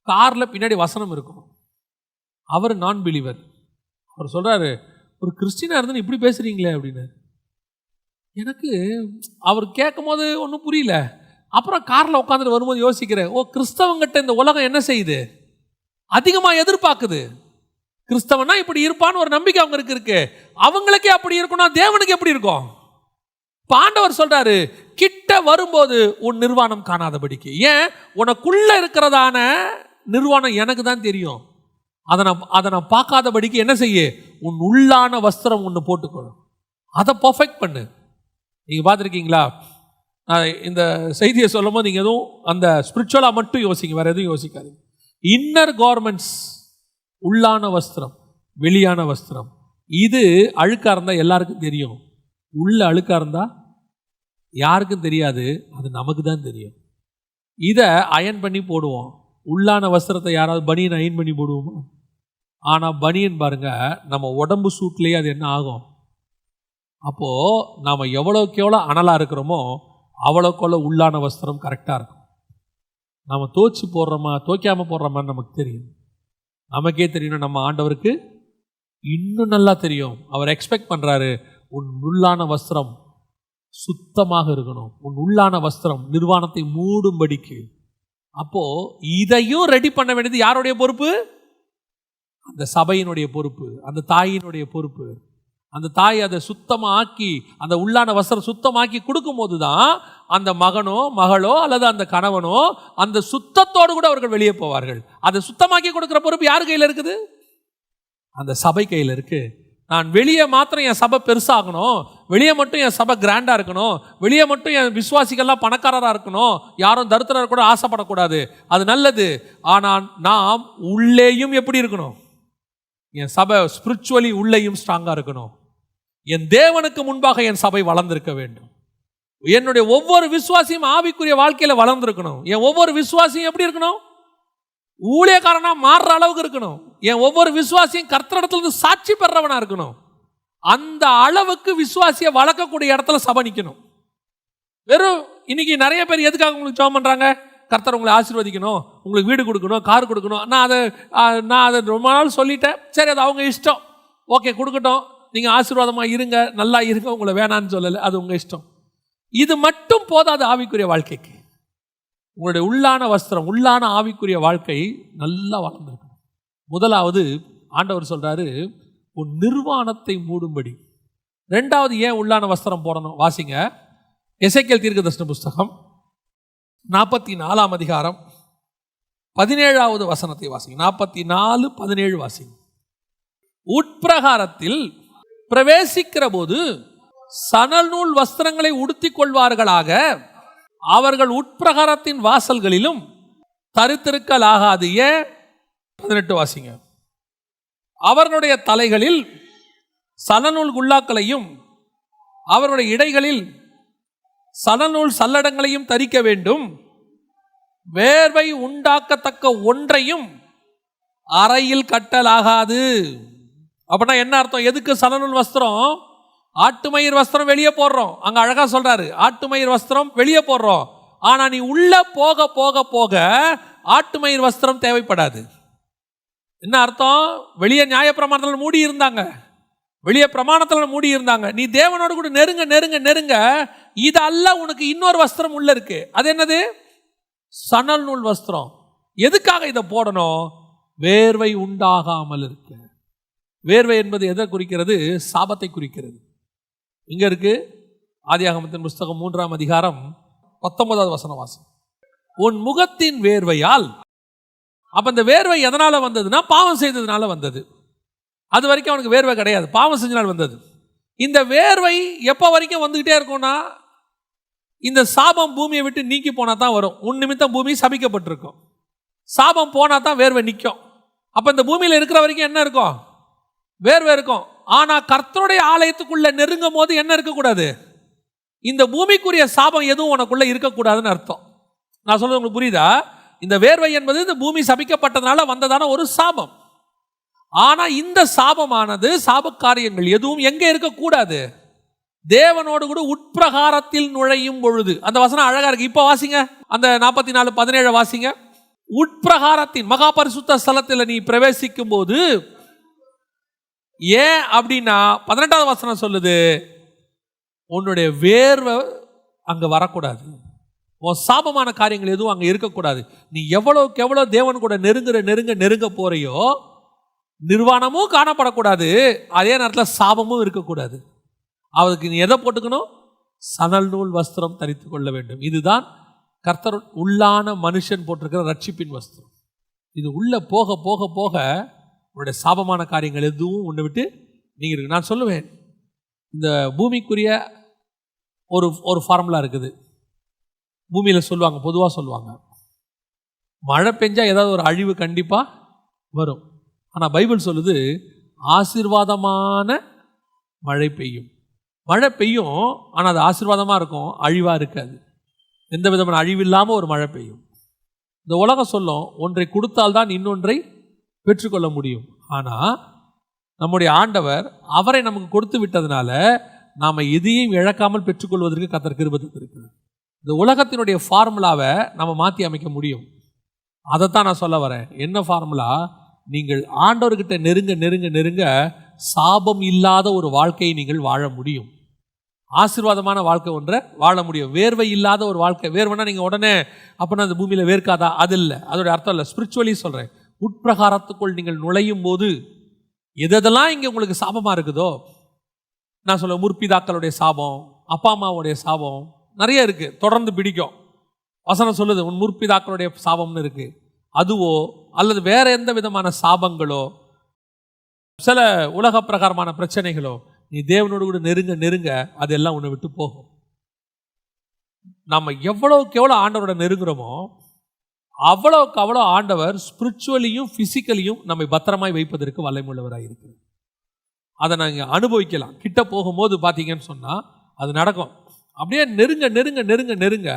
காரில் பின்னாடி வசனம் இருக்கும். அவர் நான் பிலீவர். அவர் சொல்கிறாரு, ஒரு கிறிஸ்டினாக இருந்து இப்படி பேசுகிறீங்களே அப்படின்னு. எனக்கு அவர் கேட்கும் போது ஒன்றும் புரியல. அப்புறம் காரில் உட்காந்துட்டு வரும்போது யோசிக்கிறேன், கிறிஸ்தவங்கிட்ட இந்த உலகம் என்ன செய்யுது, அதிகமாக எதிர்பார்க்குது. கிறிஸ்தவனா இப்படி இருப்பான்னு ஒரு நம்பிக்கை அவங்களுக்கு இருக்கு. அவங்களுக்கே அப்படி இருக்கணும், தேவனுக்கு எப்படி இருக்கும். ஆண்டவர் சொல்றாரு, கிட்ட வரும்போது உன் நிர்வாணம் காணாதபடிக்கு. ஏன், உனக்குள்ள இருக்கிறதான நிர்வாணம் எனக்கு தான் தெரியும். அதை நான் பார்க்காதபடிக்கு என்ன செய்ய, உன் உள்ளான வஸ்திரம் ஒன்று போட்டுக்கணும், அதை பர்ஃபெக்ட் பண்ணு. நீங்கள் பார்த்துருக்கீங்களா, நான் இந்த செய்தியை சொல்லும் போது நீங்கள் எதுவும் அந்த ஸ்பிரிச்சுவலாக மட்டும் யோசிங்க, வேறு எதுவும் யோசிக்காதீங்க. இன்னர் கார்மெண்ட்ஸ், உள்ளான வஸ்திரம், வெளியான வஸ்திரம். இது அழுக்காக இருந்தால் எல்லாருக்கும் தெரியும், உள்ள அழுக்காக இருந்தால் யாருக்கும் தெரியாது, அது நமக்கு தான் தெரியும். இதை அயன் பண்ணி போடுவோம். உள்ளான வஸ்திரத்தை யாராவது பனியன் அயன் பண்ணி போடுவோமா? ஆனால் பனியன் பாருங்க, நம்ம உடம்பு சூட்லேயே அது என்ன ஆகும். அப்போது நாம் எவ்வளோக்கு எவ்வளோ அனலாக இருக்கிறோமோ அவ்வளோக்கு உள்ளான வஸ்திரம் கரெக்டாக இருக்கும். நம்ம தோச்சி போடுறோமா தோக்காமல் போடுறோமான்னு நமக்கு தெரியும். நமக்கே தெரியணும், நம்ம ஆண்டவருக்கு இன்னும் நல்லா தெரியும். அவர் எக்ஸ்பெக்ட் பண்ணுறாரு, உன் உள்ளான வஸ்திரம் சுத்தமாக இருக்கணும், உன் உள்ளான வஸ்திரம் நிர்வாணத்தை மூடும்படிக்கு. அப்போது இதையும் ரெடி பண்ண வேண்டியது யாருடைய பொறுப்பு, அந்த சபையினுடைய பொறுப்பு, அந்த தாயினுடைய பொறுப்பு. அந்த தாய் அதை சுத்தமாக்கி, அந்த உள்ளான வஸ்திரம் சுத்தமாக்கி கொடுக்கும்போது தான் அந்த மகனோ மகளோ அல்லது அந்த கணவனோ அந்த சுத்தத்தோடு கூட அவர்கள் வெளியே போவார்கள். அதை சுத்தமாக்கி கொடுக்குற பொறுப்பு யார் கையில் இருக்குது, அந்த சபை கையில் இருக்கு. நான் வெளியே மாத்திரம் என் சபை பெருசாகணும், வெளியே மட்டும் என் சபை கிராண்டாக இருக்கணும், வெளியே மட்டும் என் விசுவாசிகள்லாம் பணக்காரராக இருக்கணும், யாரும் தரித்திரர் கூட ஆசைப்படக்கூடாது, அது நல்லது. ஆனால் நாம் உள்ளேயும் எப்படி இருக்கணும், என் சபை ஸ்பிரிச்சுவலி உள்ளேயும் ஸ்ட்ராங்காக இருக்கணும். என் தேவனுக்கு முன்பாக என் சபை வளர்ந்திருக்க வேண்டும். என்னுடைய ஒவ்வொரு விசுவாசியும் ஆவிக்குரிய வாழ்க்கையில் வளர்ந்திருக்கணும். என் ஒவ்வொரு விசுவாசியும் எப்படி இருக்கணும், ஊழியக்காரனா மாறுற அளவுக்கு இருக்கணும். என் ஒவ்வொரு விசுவாசியும் கர்த்தரிடத்துல சாட்சி பெறவனா இருக்கணும். அந்த அளவுக்கு விசுவாசியை வளர்க்கக்கூடிய இடத்துல சபை நிற்கணும். வெறும் இன்னைக்கு நிறைய பேர் எதுக்காக உங்களுக்கு ஜெபம் பண்றாங்க, கர்த்தர் உங்களை ஆசீர்வதிக்கணும், உங்களுக்கு வீடு கொடுக்கணும், கார் கொடுக்கணும். நான் அதை ரொம்ப நாள் சொல்லிட்டேன், சரி அது அவங்க இஷ்டம், ஓகே கொடுக்கட்டும். நீங்கள் ஆசீர்வாதமாக இருங்க, நல்லா இருங்க, உங்களை வேணான்னு சொல்லலை, அது உங்கள் இஷ்டம். இது மட்டும் போதாது ஆவிக்குரிய வாழ்க்கைக்கு. உங்களுடைய உள்ளான வஸ்திரம், உள்ளான ஆவிக்குரிய வாழ்க்கை நல்லா வளர்ந்துருக்கணும். முதலாவது ஆண்டவர் சொல்கிறாரு, உன் நிர்வாணத்தை மூடும்படி. ரெண்டாவது ஏன் உள்ளான வஸ்திரம் போடணும்? வாசிங்க எசேக்கியேல் தீர்க்கதரிசன புஸ்தகம் 44ஆம் அதிகாரம் 17வது வசனத்தை வாசிங்க. 44:17 வாசிங்க. உட்பிரகாரத்தில் பிரவேசிக்கிற போது சணல் நூல் வஸ்திரங்களை உடுத்திக் கொள்வார்களாக, அவர்கள் உட்பிரகாரத்தின் வாசல்களிலும் தரித்திருக்கலாகாது. ஏன்? 18 வாசிங்க. அவர்களுடைய தலைகளில் சணநூல் குல்லாக்களையும் அவருடைய இடைகளில் சணநூல் சல்லடங்களையும் தரிக்க வேண்டும். வேர்வை உண்டாக்கத்தக்க ஒன்றையும் அறையில் கட்டலாகாது. அப்படின்னா என்ன அர்த்தம்? எதுக்கு சணநூல் வஸ்திரம்? ஆட்டுமயிர் வஸ்திரம் வெளியே போடுறோம், அங்க அழகா சொல்றாரு, ஆட்டுமயிர் வஸ்திரம் வெளியே போடுறோம். ஆனா நீ உள்ள போக போக போக ஆட்டுமயிர் வஸ்திரம் தேவைப்படாது. என்ன அர்த்தம்? வெளியே நியாயப்பிரமாணத்தில் மூடி இருந்தாங்க, வெளியே பிரமாணத்தில் மூடி இருந்தாங்க. நீ தேவனோடு கூட நெருங்க நெருங்க நெருங்க, இது அல்ல, உனக்கு இன்னொரு வஸ்திரம் உள்ள இருக்கு. அது என்னது? சணல் நூல் வஸ்திரம். எதுக்காக இதை போடணும்? வேர்வை உண்டாகாமல் இருக்க. வேர்வை என்பது எதை குறிக்கிறது? சாபத்தை குறிக்கிறது. இங்க இருக்கு ஆதியாகமத்தின் புஸ்தகம் 3ஆம் அதிகாரம் 19வது வசனம் வாசம். உன் முகத்தின் வேர்வையால். அப்ப இந்த வேர்வை எதனால வந்ததுன்னா பாவம் செய்ததுனால வந்தது. அது வரைக்கும் அவனுக்கு வேர்வை கிடையாது, பாவம் செஞ்சனால வந்தது. இந்த வேர்வை எப்போ வரைக்கும் வந்துகிட்டே இருக்கும்னா, இந்த சாபம் பூமியை விட்டு நீக்கி போனா தான் வரும். உன் நிமித்தம் பூமி சபிக்கப்பட்டிருக்கும். சாபம் போனா தான் வேர்வை நிற்கும். அப்ப இந்த பூமியில் இருக்கிற வரைக்கும் என்ன இருக்கும்? வேர்வை இருக்கும். ஆனா கர்த்தருடைய ஆலயத்துக்குள்ள நெருங்கும் போது என்ன இருக்கக்கூடாது? இந்த பூமிக்குரிய சாபம் எதுவும் உனக்குள்ள இருக்கக்கூடாதுன்னு அர்த்தம். நான் சொல்றது உங்களுக்கு புரியுதா? இந்த வேர்வை என்பது இந்த பூமி சபிக்கப்பட்டதுனால வந்ததான ஒரு சாபம். ஆனா இந்த சாபமானது, சாப காரியங்கள் எதுவும் எங்க இருக்கக்கூடாது? தேவனோடு கூட உட்பிரகாரத்தில் நுழையும் பொழுது. அந்த வசனம் அழகா இருக்கு. இப்ப வாசிங்க, அந்த 44:17 வாசிங்க. உட்பிரகாரத்தின் மகா பரிசுத்த ஸ்தலத்தில் நீ பிரவேசிக்கும் போது, ஏன் அப்படின்னா 18வது வசனம் சொல்லுது, உன்னுடைய வேர்வை அங்க வரக்கூடாது, உன் சாபமான காரியங்கள் எதுவும் அங்க இருக்கக்கூடாது. நீ எவ்வளவுக்கு எவ்வளவு தேவன் கூட நெருங்குற நெருங்க நெருங்க போறையோ, நிர்வாணமும் காணப்படக்கூடாது, அதே நேரத்தில் சாபமும் இருக்கக்கூடாது. அவருக்கு நீ எதை போட்டுக்கணும்? சணல் நூல் வஸ்திரம் தரித்து கொள்ள வேண்டும். இதுதான் கர்த்தர் உள்ளான மனுஷன் போட்டிருக்கிற ரட்சிப்பின் வஸ்திரம். இது உள்ள போக போக போக உன்னுடைய சாபமான காரியங்கள் எதுவும் உன்னை விட்டு நீங்க. நான் சொல்லுவேன், இந்த பூமிக்குரிய ஒரு ஃபார்முலா இருக்குது. பூமியில் சொல்லுவாங்க, பொதுவாக சொல்லுவாங்க, மழை பெஞ்சா ஏதாவது ஒரு அழிவு கண்டிப்பாக வரும். ஆனால் பைபிள் சொல்லுது ஆசீர்வாதமான மழை பெய்யும். மழை பெய்யும், ஆனால் அது ஆசீர்வாதமாக இருக்கும், அழிவாக இருக்காது. எந்த விதமான அழிவு இல்லாமல் ஒரு மழை பெய்யும். இந்த உலகம் சொல்லும், ஒன்றை கொடுத்தால்தான் இன்னொன்றை பெற்றுக்கொள்ள முடியும். ஆனால் நம்முடைய ஆண்டவர் அவரை நமக்கு கொடுத்து விட்டதுனால நாம் எதையும் இழக்காமல் பெற்றுக்கொள்வதற்கு கர்த்தர் கிருபை தந்திருக்கிறார். இந்த உலகத்தினுடைய ஃபார்முலாவை நம்ம மாற்றி அமைக்க முடியும். அதைத்தான் நான் சொல்ல வரேன். என்ன ஃபார்முலா? நீங்கள் ஆண்டவர்கிட்ட நெருங்க நெருங்க நெருங்க சாபம் இல்லாத ஒரு வாழ்க்கையை நீங்கள் வாழ முடியும். ஆசீர்வாதமான வாழ்க்கை ஒன்றை வாழ முடியும். வேர்வை இல்லாத ஒரு வாழ்க்கை. வேர்வைனா நீங்கள் உடனே அப்படின்னா அந்த பூமியில் வேர்க்காதா? அது இல்லை, அதோடைய அர்த்தம் இல்லை. ஸ்பிரிச்சுவலி சொல்கிறேன். உட்பிரகாரத்துக்குள் நீங்கள் நுழையும் போது எதெல்லாம் இங்கே உங்களுக்கு சாபமாக இருக்குதோ, நான் சொல்ல முற்பிதாக்களுடைய சாபம், அப்பா அம்மாவுடைய சாபம் நிறைய இருக்குது, தொடர்ந்து பிடிக்கும். வசனம் சொல்லுது உன் முற்பிதாக்களுடைய சாபம்னு இருக்குது. அதுவோ அல்லது வேற எந்த விதமான சாபங்களோ, சில உலக பிரகாரமான பிரச்சனைகளோ, நீ தேவனோடு கூட நெருங்க நெருங்க அதெல்லாம் உன்னை விட்டு போகும். நம்ம எவ்வளவுக்கு எவ்வளோ ஆண்டவரோட நெருங்குறோமோ அவ்வளவுக்கு அவ்வளோ ஆண்டவர் ஸ்பிரிச்சுவலியும் பிசிக்கலியும் நம்மை பத்திரமாய் வைப்பதற்கு வல்லமையுள்ளவராக இருக்கிறார். அதை நாங்கள் அனுபவிக்கலாம். கிட்ட போகும்போது பார்த்தீங்கன்னு சொன்னால் அது நடக்கும். அப்படியே நெருங்க நெருங்க நெருங்க நெருங்க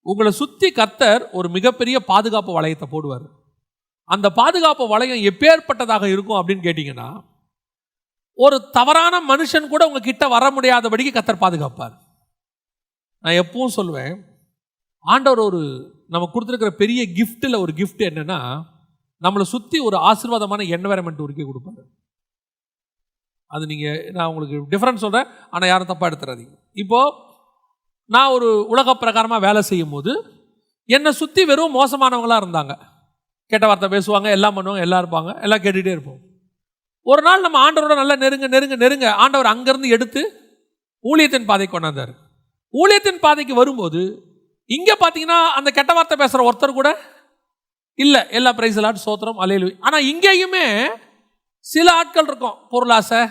உங்களை சுற்றி கர்த்தர் ஒரு மிகப்பெரிய பாதுகாப்பு வளையத்தை போடுவார். அந்த பாதுகாப்பு வளையம் எப்பேற்பட்டதாக இருக்கும் அப்படின்னு கேட்டிங்கன்னா, ஒரு தவறான மனுஷன் கூட உங்கள் கிட்ட வர முடியாதபடிக்கு கர்த்தர் பாதுகாப்பார். நான் எப்பவும் சொல்லுவேன், ஆண்டவர் நம்ம கொடுத்துருக்கிற பெரிய கிஃப்டில் ஒரு கிஃப்ட் என்னன்னா, நம்மளை சுற்றி ஒரு ஆசீர்வாதமான என்வைரன்மெண்ட் உருக்கி கொடுப்பாரு. அது நீங்கள், நான் உங்களுக்கு டிஃப்ரென்ஸ் சொல்கிறேன், ஆனால் யாரும் தப்பாக எடுத்துறாதீங்க. இப்போது நான் ஒரு உலக பிரகாரமாக வேலை செய்யும் போது என்னை சுற்றி வெறும் மோசமானவங்களாக இருந்தாங்க. கெட்ட வார்த்தை பேசுவாங்க, எல்லாம் பண்ணுவாங்க, எல்லாம் இருப்பாங்க, எல்லாம் கேட்டுகிட்டே இருப்போம். ஒரு நாள் நம்ம ஆண்டவரோட நல்லா நெருங்க ஆண்டவர் அங்கேருந்து எடுத்து ஊழியத்தின் பாதைக்கு கொண்டாந்தார். ஊழியத்தின் பாதைக்கு வரும்போது இங்கே பார்த்தீங்கன்னா அந்த கெட்ட வார்த்தை பேசுகிற ஒருத்தர் கூட இல்லை, எல்லா பிரைஸ் எல்லாம் சோத்திரம் அல்லேலூயா. ஆனால் இங்கேயுமே சில ஆட்கள் இருக்கும், பொருளாசை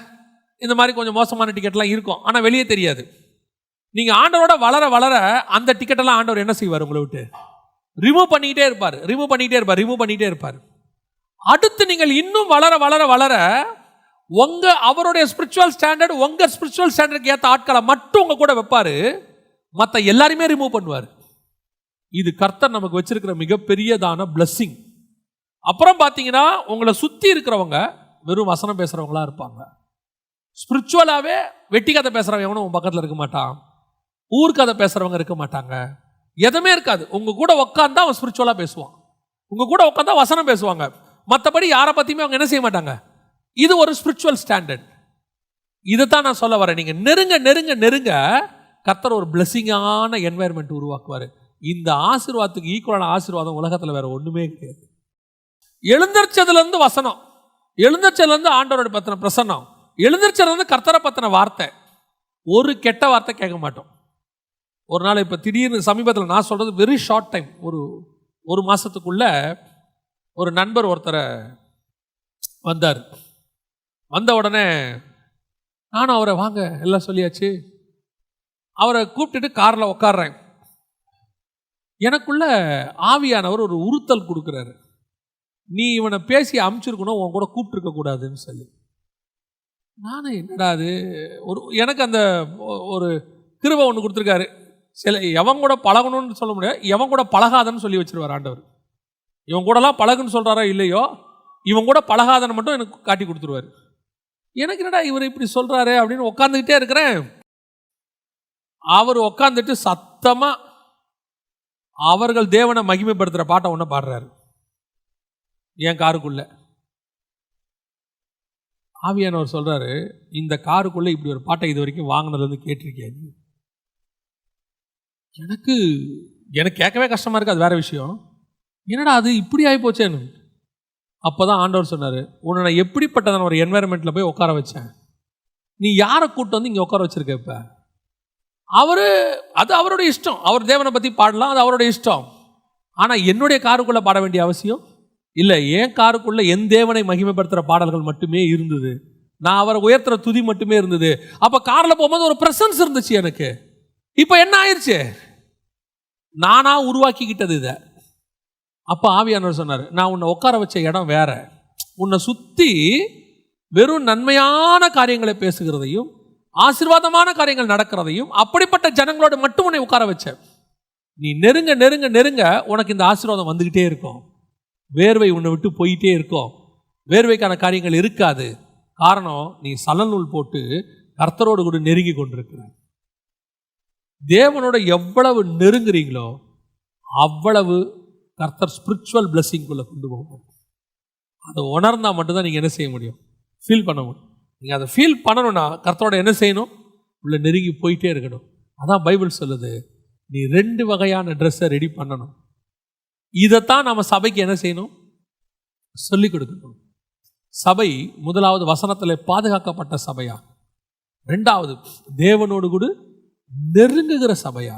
இந்த மாதிரி கொஞ்சம் மோசமான டிக்கெட்லாம் இருக்கும், ஆனால் வெளியே தெரியாது. நீங்கள் ஆண்டவரோட வளர வளர அந்த டிக்கெட்டெல்லாம் ஆண்டவர் என்ன செய்வார், உங்களை விட்டு ரிமூவ் பண்ணிக்கிட்டே இருப்பார். அடுத்து நீங்கள் இன்னும் வளர வளர வளர அவருடைய ஸ்பிரிச்சுவல் ஸ்டாண்டர்ட், உங்கள் ஸ்பிரிச்சுவல் ஸ்டாண்டர்டுக்கு ஏற்ற ஆட்களை மட்டும் உங்கள் கூட வைப்பார், மற்ற எல்லாரையுமே ரிமூவ் பண்ணுவார். இது கர்த்தர் நமக்கு வச்சிருக்கிற மிகப்பெரியதான பிளஸ்ஸிங். அப்புறம் பார்த்தீங்கன்னா உங்களை சுற்றி இருக்கிறவங்க வெறும் வசனம் பேசுகிறவங்களா இருப்பாங்க. ஸ்பிரிச்சுவலாகவே வெட்டி கதை பேசுகிறவங்க எவனும் உங்கள் பக்கத்தில் இருக்க மாட்டான், ஊர்க்கதை பேசுகிறவங்க இருக்க மாட்டாங்க, எதுவுமே இருக்காது. உங்கள் கூட உட்காந்தா அவன் ஸ்பிரிச்சுவலாக பேசுவான், உங்கள் கூட உட்காந்தா வசனம் பேசுவாங்க, மற்றபடி யாரை பற்றியுமே அவங்க என்ன செய்ய மாட்டாங்க. இது ஒரு ஸ்பிரிச்சுவல் ஸ்டாண்டர்ட். இதைத்தான் நான் சொல்ல வரேன். நீங்கள் நெருங்க கர்த்தர் ஒரு பிளெஸிங்கான என்வாயர்மெண்ட் உருவாக்குவார். இந்த ஆசீர்வாதத்துக்கு ஈக்குவலான ஆசீர்வாதம் உலகத்தில் வேற ஒன்றுமே கிடையாது. எழுந்திருச்சதுலேருந்து வசனம், எழுந்திருச்சதுலேருந்து ஆண்டவரோட பற்றின பிரசன்னம், எழுந்திருச்சதுலேருந்து கர்த்தரை பற்றின வார்த்தை, ஒரு கெட்ட வார்த்தை கேட்க மாட்டோம். ஒரு நாள் இப்போ திடீர்னு சமீபத்தில், நான் சொல்கிறது வெரி ஷார்ட் டைம், ஒரு மாதத்துக்குள்ள ஒரு நண்பர் ஒருத்தரை வந்தார். வந்த உடனே நானும் அவரை வாங்க எல்லாம் சொல்லியாச்சு, அவரை கூப்பிட்டுட்டு காரில் உட்காடுறேன். எனக்குள்ள ஆவியானவர் ஒரு உறுத்தல் கொடுக்குறாரு, நீ இவனை பேசி அமுச்சிருக்கணும், உன் கூட கூப்பிட்டுருக்க கூடாதுன்னு சொல்லி. நானும் என்னடா அது, எனக்கு அந்த ஒரு கிருபை ஒன்று கொடுத்துருக்காரு. சில எவன் கூட பழகணும்னு சொல்ல முடியாது, எவன் கூட பழகாதன்னு சொல்லி வச்சிருவார் ஆண்டவர். இவன் கூடலாம் பழகுன்னு சொல்கிறாரா இல்லையோ, இவன் கூட பழகாதன்னு மட்டும் எனக்கு காட்டி கொடுத்துருவார். எனக்கு என்னடா இவர் இப்படி சொல்கிறாரு அப்படின்னு உட்காந்துக்கிட்டே இருக்கிறேன். அவர் உட்காந்துட்டு சத்தமாக அவர்கள் தேவனை மகிமைப்படுத்துகிற பாட்டை ஒன்று பாடுறாரு என் காருக்குள்ள. ஆவியானவர் சொல்கிறாரு, இந்த காருக்குள்ளே இப்படி ஒரு பாட்டை இது வரைக்கும் வாங்கினதுலேருந்து கேட்டிருக்கியா? எனக்கு கேட்கவே கஷ்டமாக இருக்குது, அது வேற விஷயம். என்னடா அது இப்படி ஆகி போச்சேன்னு. அப்போ தான் ஆண்டவர் சொன்னார், உன்னை நான் எப்படிப்பட்டதான ஒரு என்வாயர்மெண்ட்டில் போய் உட்கார வச்சேன், நீ யாரை கூப்பிட்டு வந்து இங்கே உட்கார வச்சிருக்க? இப்போ அது அவருடைய இஷ்டம், அவர் தேவனை பற்றி பாடலாம், அது அவருடைய இஷ்டம். ஆனால் என்னுடைய காருக்குள்ளே பாட வேண்டிய அவசியம் இல்லை. என் காருக்குள்ளே என் தேவனை மகிமைப்படுத்துகிற பாடல்கள் மட்டுமே இருந்தது, நான் அவரை உயர்த்துற துதி மட்டுமே இருந்தது. அப்போ காரில் போகும்போது ஒரு பிரசன்ஸ் இருந்துச்சு எனக்கு. இப்போ என்ன ஆயிடுச்சு, நானா உருவாக்கிக்கிட்டது இதை. அப்போ ஆவியானவர் சொன்னார், நான் உன்னை உட்கார வச்ச இடம் வேற, உன்னை சுற்றி வெறும் நன்மையான காரியங்களை பேசுகிறதையும் ஆசீர்வாதமான காரியங்கள் நடக்கிறதையும் அப்படிப்பட்ட ஜனங்களோட மட்டும் உன்னை உட்கார வச்ச. நீ நெருங்க உனக்கு இந்த ஆசீர்வாதம் வந்துக்கிட்டே இருக்கும். வேர்வை உன்னை விட்டு போயிட்டே இருக்கும், வேர்வைக்கான காரியங்கள் இருக்காது. காரணம், நீ சலநூல் போட்டு கர்த்தரோடு கூட நெருங்கி கொண்டிருக்கிற. தேவனோட எவ்வளவு நெருங்குறீங்களோ அவ்வளவு கர்த்தர் ஸ்பிரிச்சுவல் பிளெஸிங்குள்ள கொண்டு போகும். அதை உணர்ந்தா மட்டும்தான் நீங்கள் என்ன செய்ய முடியும், ஃபீல் பண்ண முடியும். நீங்கள் அதை ஃபீல் பண்ணணும்னா கர்த்தரோட என்ன செய்யணும், உள்ள நெருங்கி போயிட்டே இருக்கணும். அதான் பைபிள் சொல்லுது, நீ 2 வகையான ட்ரெஸ்ஸை ரெடி பண்ணணும். இதைத்தான் நம்ம சபைக்கு என்ன செய்யணும், சொல்லிக் கொடுக்கணும். சபை முதலாவது வசனத்தில் பாதுகாக்கப்பட்ட சபையா, 2வது தேவனோடு கூட நெருங்குகிற சபையா.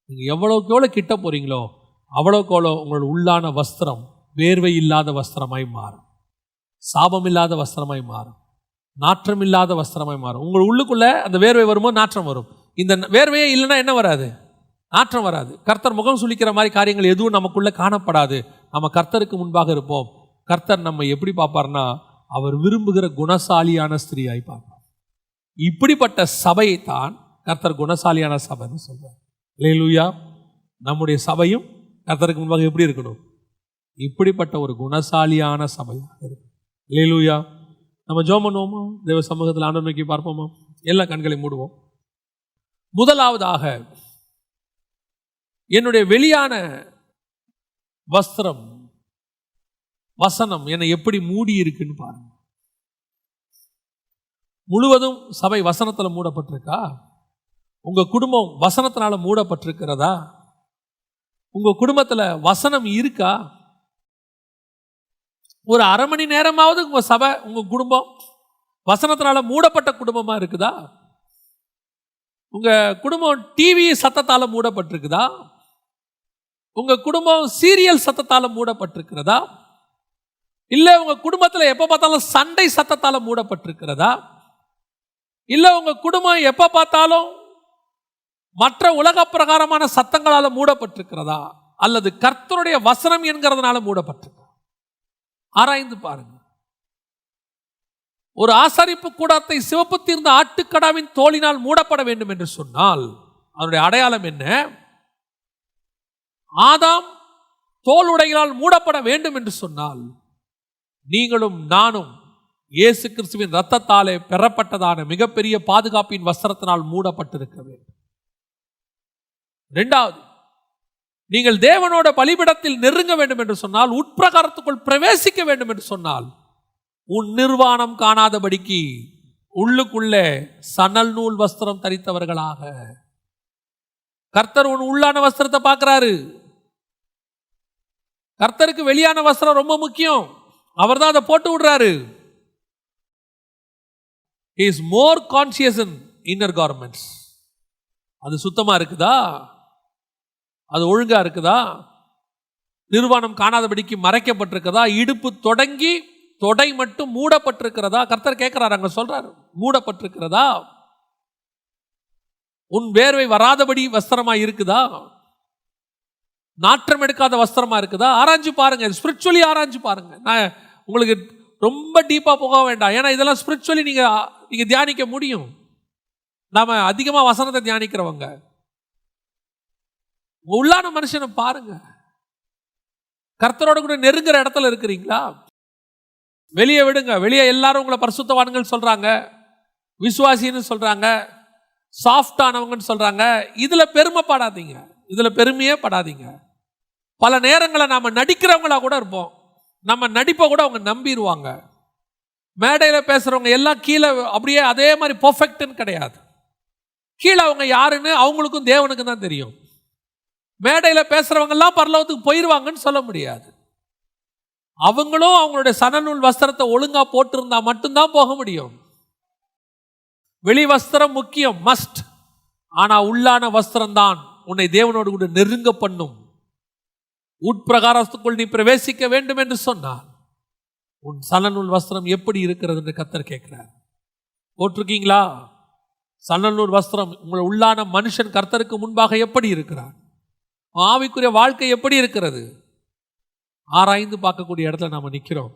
நீங்கள் எவ்வளோக்கு எவ்வளோ கிட்ட போகிறீங்களோ அவ்வளோக்கு எவ்வளோ உங்களோட உள்ளான வஸ்திரம் வேர்வை இல்லாத வஸ்திரமாய் மாறும், சாபம் இல்லாத வஸ்திரமாய் மாறும், நாற்றம் இல்லாத வஸ்திரமாய் மாறும். உங்கள் உள்ளுக்குள்ளே அந்த வேர்வை வரும்போது நாற்றம் வரும். இந்த வேர்வையே இல்லைன்னா என்ன வராது, நாற்றம் வராது. கர்த்தர் முகம் சுளிக்கிற மாதிரி காரியங்கள் எதுவும் நமக்குள்ளே காணப்படாது. நம்ம கர்த்தருக்கு முன்பாக இருப்போம். கர்த்தர் நம்ம எப்படி பார்ப்பார்னா, அவர் விரும்புகிற குணசாலியான ஸ்திரீயாய் பார்ப்பார். இப்படிப்பட்ட சபையைத்தான் கர்த்தர் குணசாலியான சபைன்னு சொல்றார். அல்லேலூயா. நம்முடைய சபையும் கர்த்தருக்கு முன்பாக எப்படி இருக்கணும், இப்படிப்பட்ட ஒரு குணசாலியான சபையாக இருக்கும். அல்லேலூயா. நம்ம ஜெபம் பண்ணுவோமா, தேவ சமூகத்தில் ஆண்டவரை நோக்கி பார்ப்போமா, எல்லா கண்களை மூடுவோம். முதலாவதாக என்னுடைய வெளியான வஸ்திரம் வசனம் என்னை எப்படி மூடி இருக்குன்னு பாருங்க. முழுவதும் சபை வசனத்துல மூடப்பட்டிருக்கா? உங்க குடும்பம் வசனத்தினால மூடப்பட்டிருக்கிறதா? உங்க குடும்பத்துல வசனம் இருக்கா? ஒரு அரை மணி நேரமாவது உங்க சபை, உங்க குடும்பம் வசனத்தினால மூடப்பட்ட குடும்பமா இருக்குதா? உங்க குடும்பம் டிவி சத்தத்தால மூடப்பட்டிருக்குதா? உங்க குடும்பம் சீரியல் சத்தத்தால மூடப்பட்டிருக்கிறதா? இல்ல உங்க குடும்பத்துல எப்ப பார்த்தாலும் சண்டை சத்தத்தால மூடப்பட்டிருக்கிறதா? இல்ல உங்க குடும்பம் எப்ப பார்த்தாலும் மற்ற உலக பிரகாரமான சத்தங்களால மூடப்பட்டிருக்கிறதா? அல்லது கர்த்தருடைய வசனம் என்கிறதுனால மூடப்பட்டிருக்க? ஆராய்ந்து பாருங்க. ஒரு ஆசாரிப்பு கூடாரத்தை சிவப்பு தீர்ந்த ஆட்டுக்கடாவின் தோலினால் மூடப்பட வேண்டும் என்று சொன்னால் அதனுடைய அடையாளம் என்ன? ஆதாம் தோல் உடைகளால் மூடப்பட வேண்டும் என்று சொன்னால் நீங்களும் நானும் இயேசு கிறிஸ்துவின் இரத்தத்தாலே பெறப்பட்டதான மிகப்பெரிய பாதுகாப்பின் வஸ்திரத்தினால் மூடப்பட்டிருக்க வேண்டும். இரண்டாவது, நீங்கள் தேவனோட பலிபீடத்தில் நெருங்க வேண்டும் என்று சொன்னால், உட்பிரகாரத்துக்குள் பிரவேசிக்க வேண்டும் என்று சொன்னால், உன் நிர்வாணம் காணாதபடிக்கு உள்ளுக்குள்ளே சணல் நூல் வஸ்திரம் தரித்தவர்களாக. கர்த்தர் உன் உள்ளான வஸ்திரத்தை பார்க்கிறாரு. கர்த்தருக்கு வெளியான வஸ்திரம் ரொம்ப முக்கியம். அவர் தான் அதை போட்டு விடுறாரு. He is more conscious in inner garments. அது சுத்தமா இருக்குதா? அது ஒழுங்கா இருக்குதா? நிர்வாணம் காணாதபடிக்கு மறைக்கப்பட்டிருக்கிறதா? இடுப்பு தொடங்கி தொடை மட்டும் மூடப்பட்டிருக்கிறதா? கர்த்தர் கேட்கிறார், அங்க சொல்றாரு, மூடப்பட்டிருக்கிறதா? உன் வேர்வை வராதபடி வஸ்திரமா இருக்குதா? நாற்றம் எடுக்காத வஸ்திரமா இருக்குதா? ஆராய்ஞ்சு பாருங்க. ஸ்பிரிச்சுவலி ஆராய்ஞ்சு பாருங்க. நான் உங்களுக்கு ரொம்ப டீப்பா போக வேண்டாம். ஏன்னா இதெல்லாம் ஸ்பிரிச்சுவலி நீங்க தியானிக்க முடியும். நாம அதிகமா வசனத்தை தியானிக்கிறவங்க. உள்ளான மனுஷனை பாருங்க. கர்த்தரோட கூட நெருங்குற இடத்துல இருக்கிறீங்களா? வெளியே விடுங்க. வெளியே எல்லாரும் உங்களை பரிசுத்தவான்கள் சொல்றாங்க, விசுவாசின்னு சொல்றாங்க, சாஃப்ட் ஆனவங்கன்னு சொல்றாங்க. இதுல பெருமைப்படாதீங்க, இதுல பெருமையே படாதீங்க. பல நேரங்களை நாம நடிக்கிறவங்களா கூட இருப்போம். நம்ம நடிப்பை கூட அவங்க நம்பிடுவாங்க. மேடையில பேசுறவங்க எல்லாம் கீழே அப்படியே அதே மாதிரி பர்ஃபெக்ட்னு கிடையாது. கீழே அவங்க யாருன்னு அவங்களுக்கும் தேவனுக்கும் தான் தெரியும். மேடையில பேசுறவங்க எல்லாம் பரலோகத்துக்கு போயிருவாங்கன்னு சொல்ல முடியாது. அவங்களும் அவங்களுடைய சணநூல் வஸ்திரத்தை ஒழுங்கா போட்டிருந்தா மட்டும்தான் போக முடியும். வெளி வஸ்திரம் முக்கியம், மஸ்ட். ஆனா உள்ளான வஸ்திரம் தான் உன்னை தேவனோடு கூட நெருங்க பண்ணும். உட்பிரகாரத்துக்குள் நீ பிரவேசிக்க வேண்டும் என்று சொன்னால் உன் சணநூல் வஸ்திரம் எப்படி இருக்கிறது என்று கர்த்தர் கேட்கிறார். போட்டிருக்கீங்களா? சணநூல் வஸ்திரம் உங்களை உள்ளான மனுஷன் கர்த்தருக்கு முன்பாக எப்படி இருக்கிறார்? ஆவிக்குரிய வாழ்க்கை எப்படி இருக்கிறது? ஆராய்ந்து பார்க்கக்கூடிய இடத்துல நாம நிக்கிறோம்.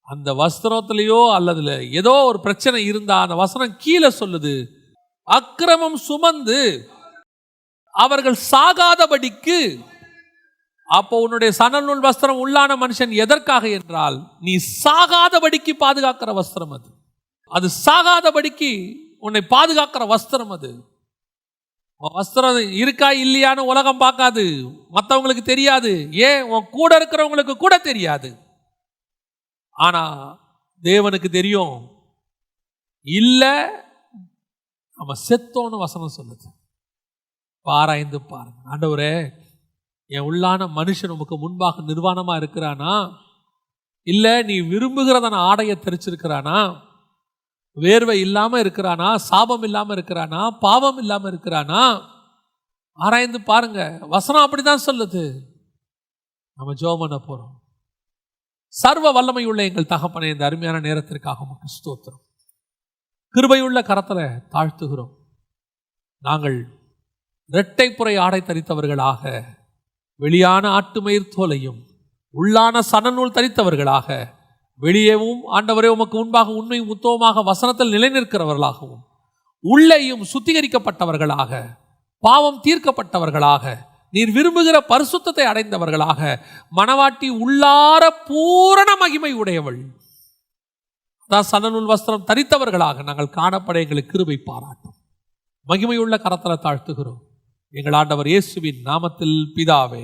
அந்த வஸ்திரத்திலேயோ அல்லதுல ஏதோ ஒரு பிரச்சனை இருந்தா அந்த வசனம் கீழே சொல்லுது, அக்கிரமம் சுமந்து அவர்கள் சாகாதபடிக்கு. அப்போ உன்னுடைய சணநூல் வஸ்திரம் உள்ளான மனுஷன் எதற்காக என்றால் நீ சாகாதபடிக்கு பாதுகாக்கிற வஸ்திரம் அது. அது சாகாதபடிக்கு உன்னை பாதுகாக்கிற வஸ்திரம் அது. வஸ்திரம் இருக்கா இல்லையான்னு உலகம் பார்க்காது, மற்றவங்களுக்கு தெரியாது, ஏன் உன் கூட இருக்கிறவங்களுக்கு கூட தெரியாது. ஆனா தேவனுக்கு தெரியும். இல்ல நம்ம செத்தோன்னு வசனம் சொல்லுது. ஆராய்ந்து பாருங்க. ஆண்டவரே, என் உள்ளான மனுஷன் உமக்கு முன்பாக நிர்வாணமா இருக்கிறானா? இல்ல நீ விரும்புகிறதான ஆடையை தெரிச்சிருக்கிறானா? வேர்வை இல்லாம இருக்கிறானா? சாபம் இல்லாம இருக்கிறானா? பாவம் இல்லாம இருக்கிறானா? ஆராய்ந்து பாருங்க. வசனம் அப்படிதான் சொல்லுது. நம்ம ஜெபம் பண்ண போறோம். சர்வ வல்லமை உள்ள எங்கள் தகப்பனே, இந்த அருமையான நேரத்திற்காக உமக்கு ஸ்தோத்திரம். கிருபையுள்ள கரத்துல தாழ்த்துகிறோம். நாங்கள் இரட்டைப்புறை ஆடை தரித்தவர்களாக, வெளியான ஆட்டுமயிர் தோலையும் உள்ளான சணநூல் தரித்தவர்களாக, வெளியேவும் ஆண்டவரே உமக்கு முன்பாக உண்மையும் உத்தமமாக வசனத்தில் நிலைநிற்கிறவர்களாகவும், உள்ளேயும் சுத்திகரிக்கப்பட்டவர்களாக, பாவம் தீர்க்கப்பட்டவர்களாக, நீர் விரும்புகிற பரிசுத்தத்தை அடைந்தவர்களாக, மணவாட்டி உள்ளார பூரண மகிமை உடையவள் அதான் சணநூல் வஸ்திரம் தரித்தவர்களாக நாங்கள் காணப்பட எங்களுக்கு கிருபை பாராட்டும். மகிமையுள்ள கரத்தல தாழ்த்துகிறோம் எங்கள் ஆண்டவர் இயேசுவின் நாமத்தில் பிதாவே.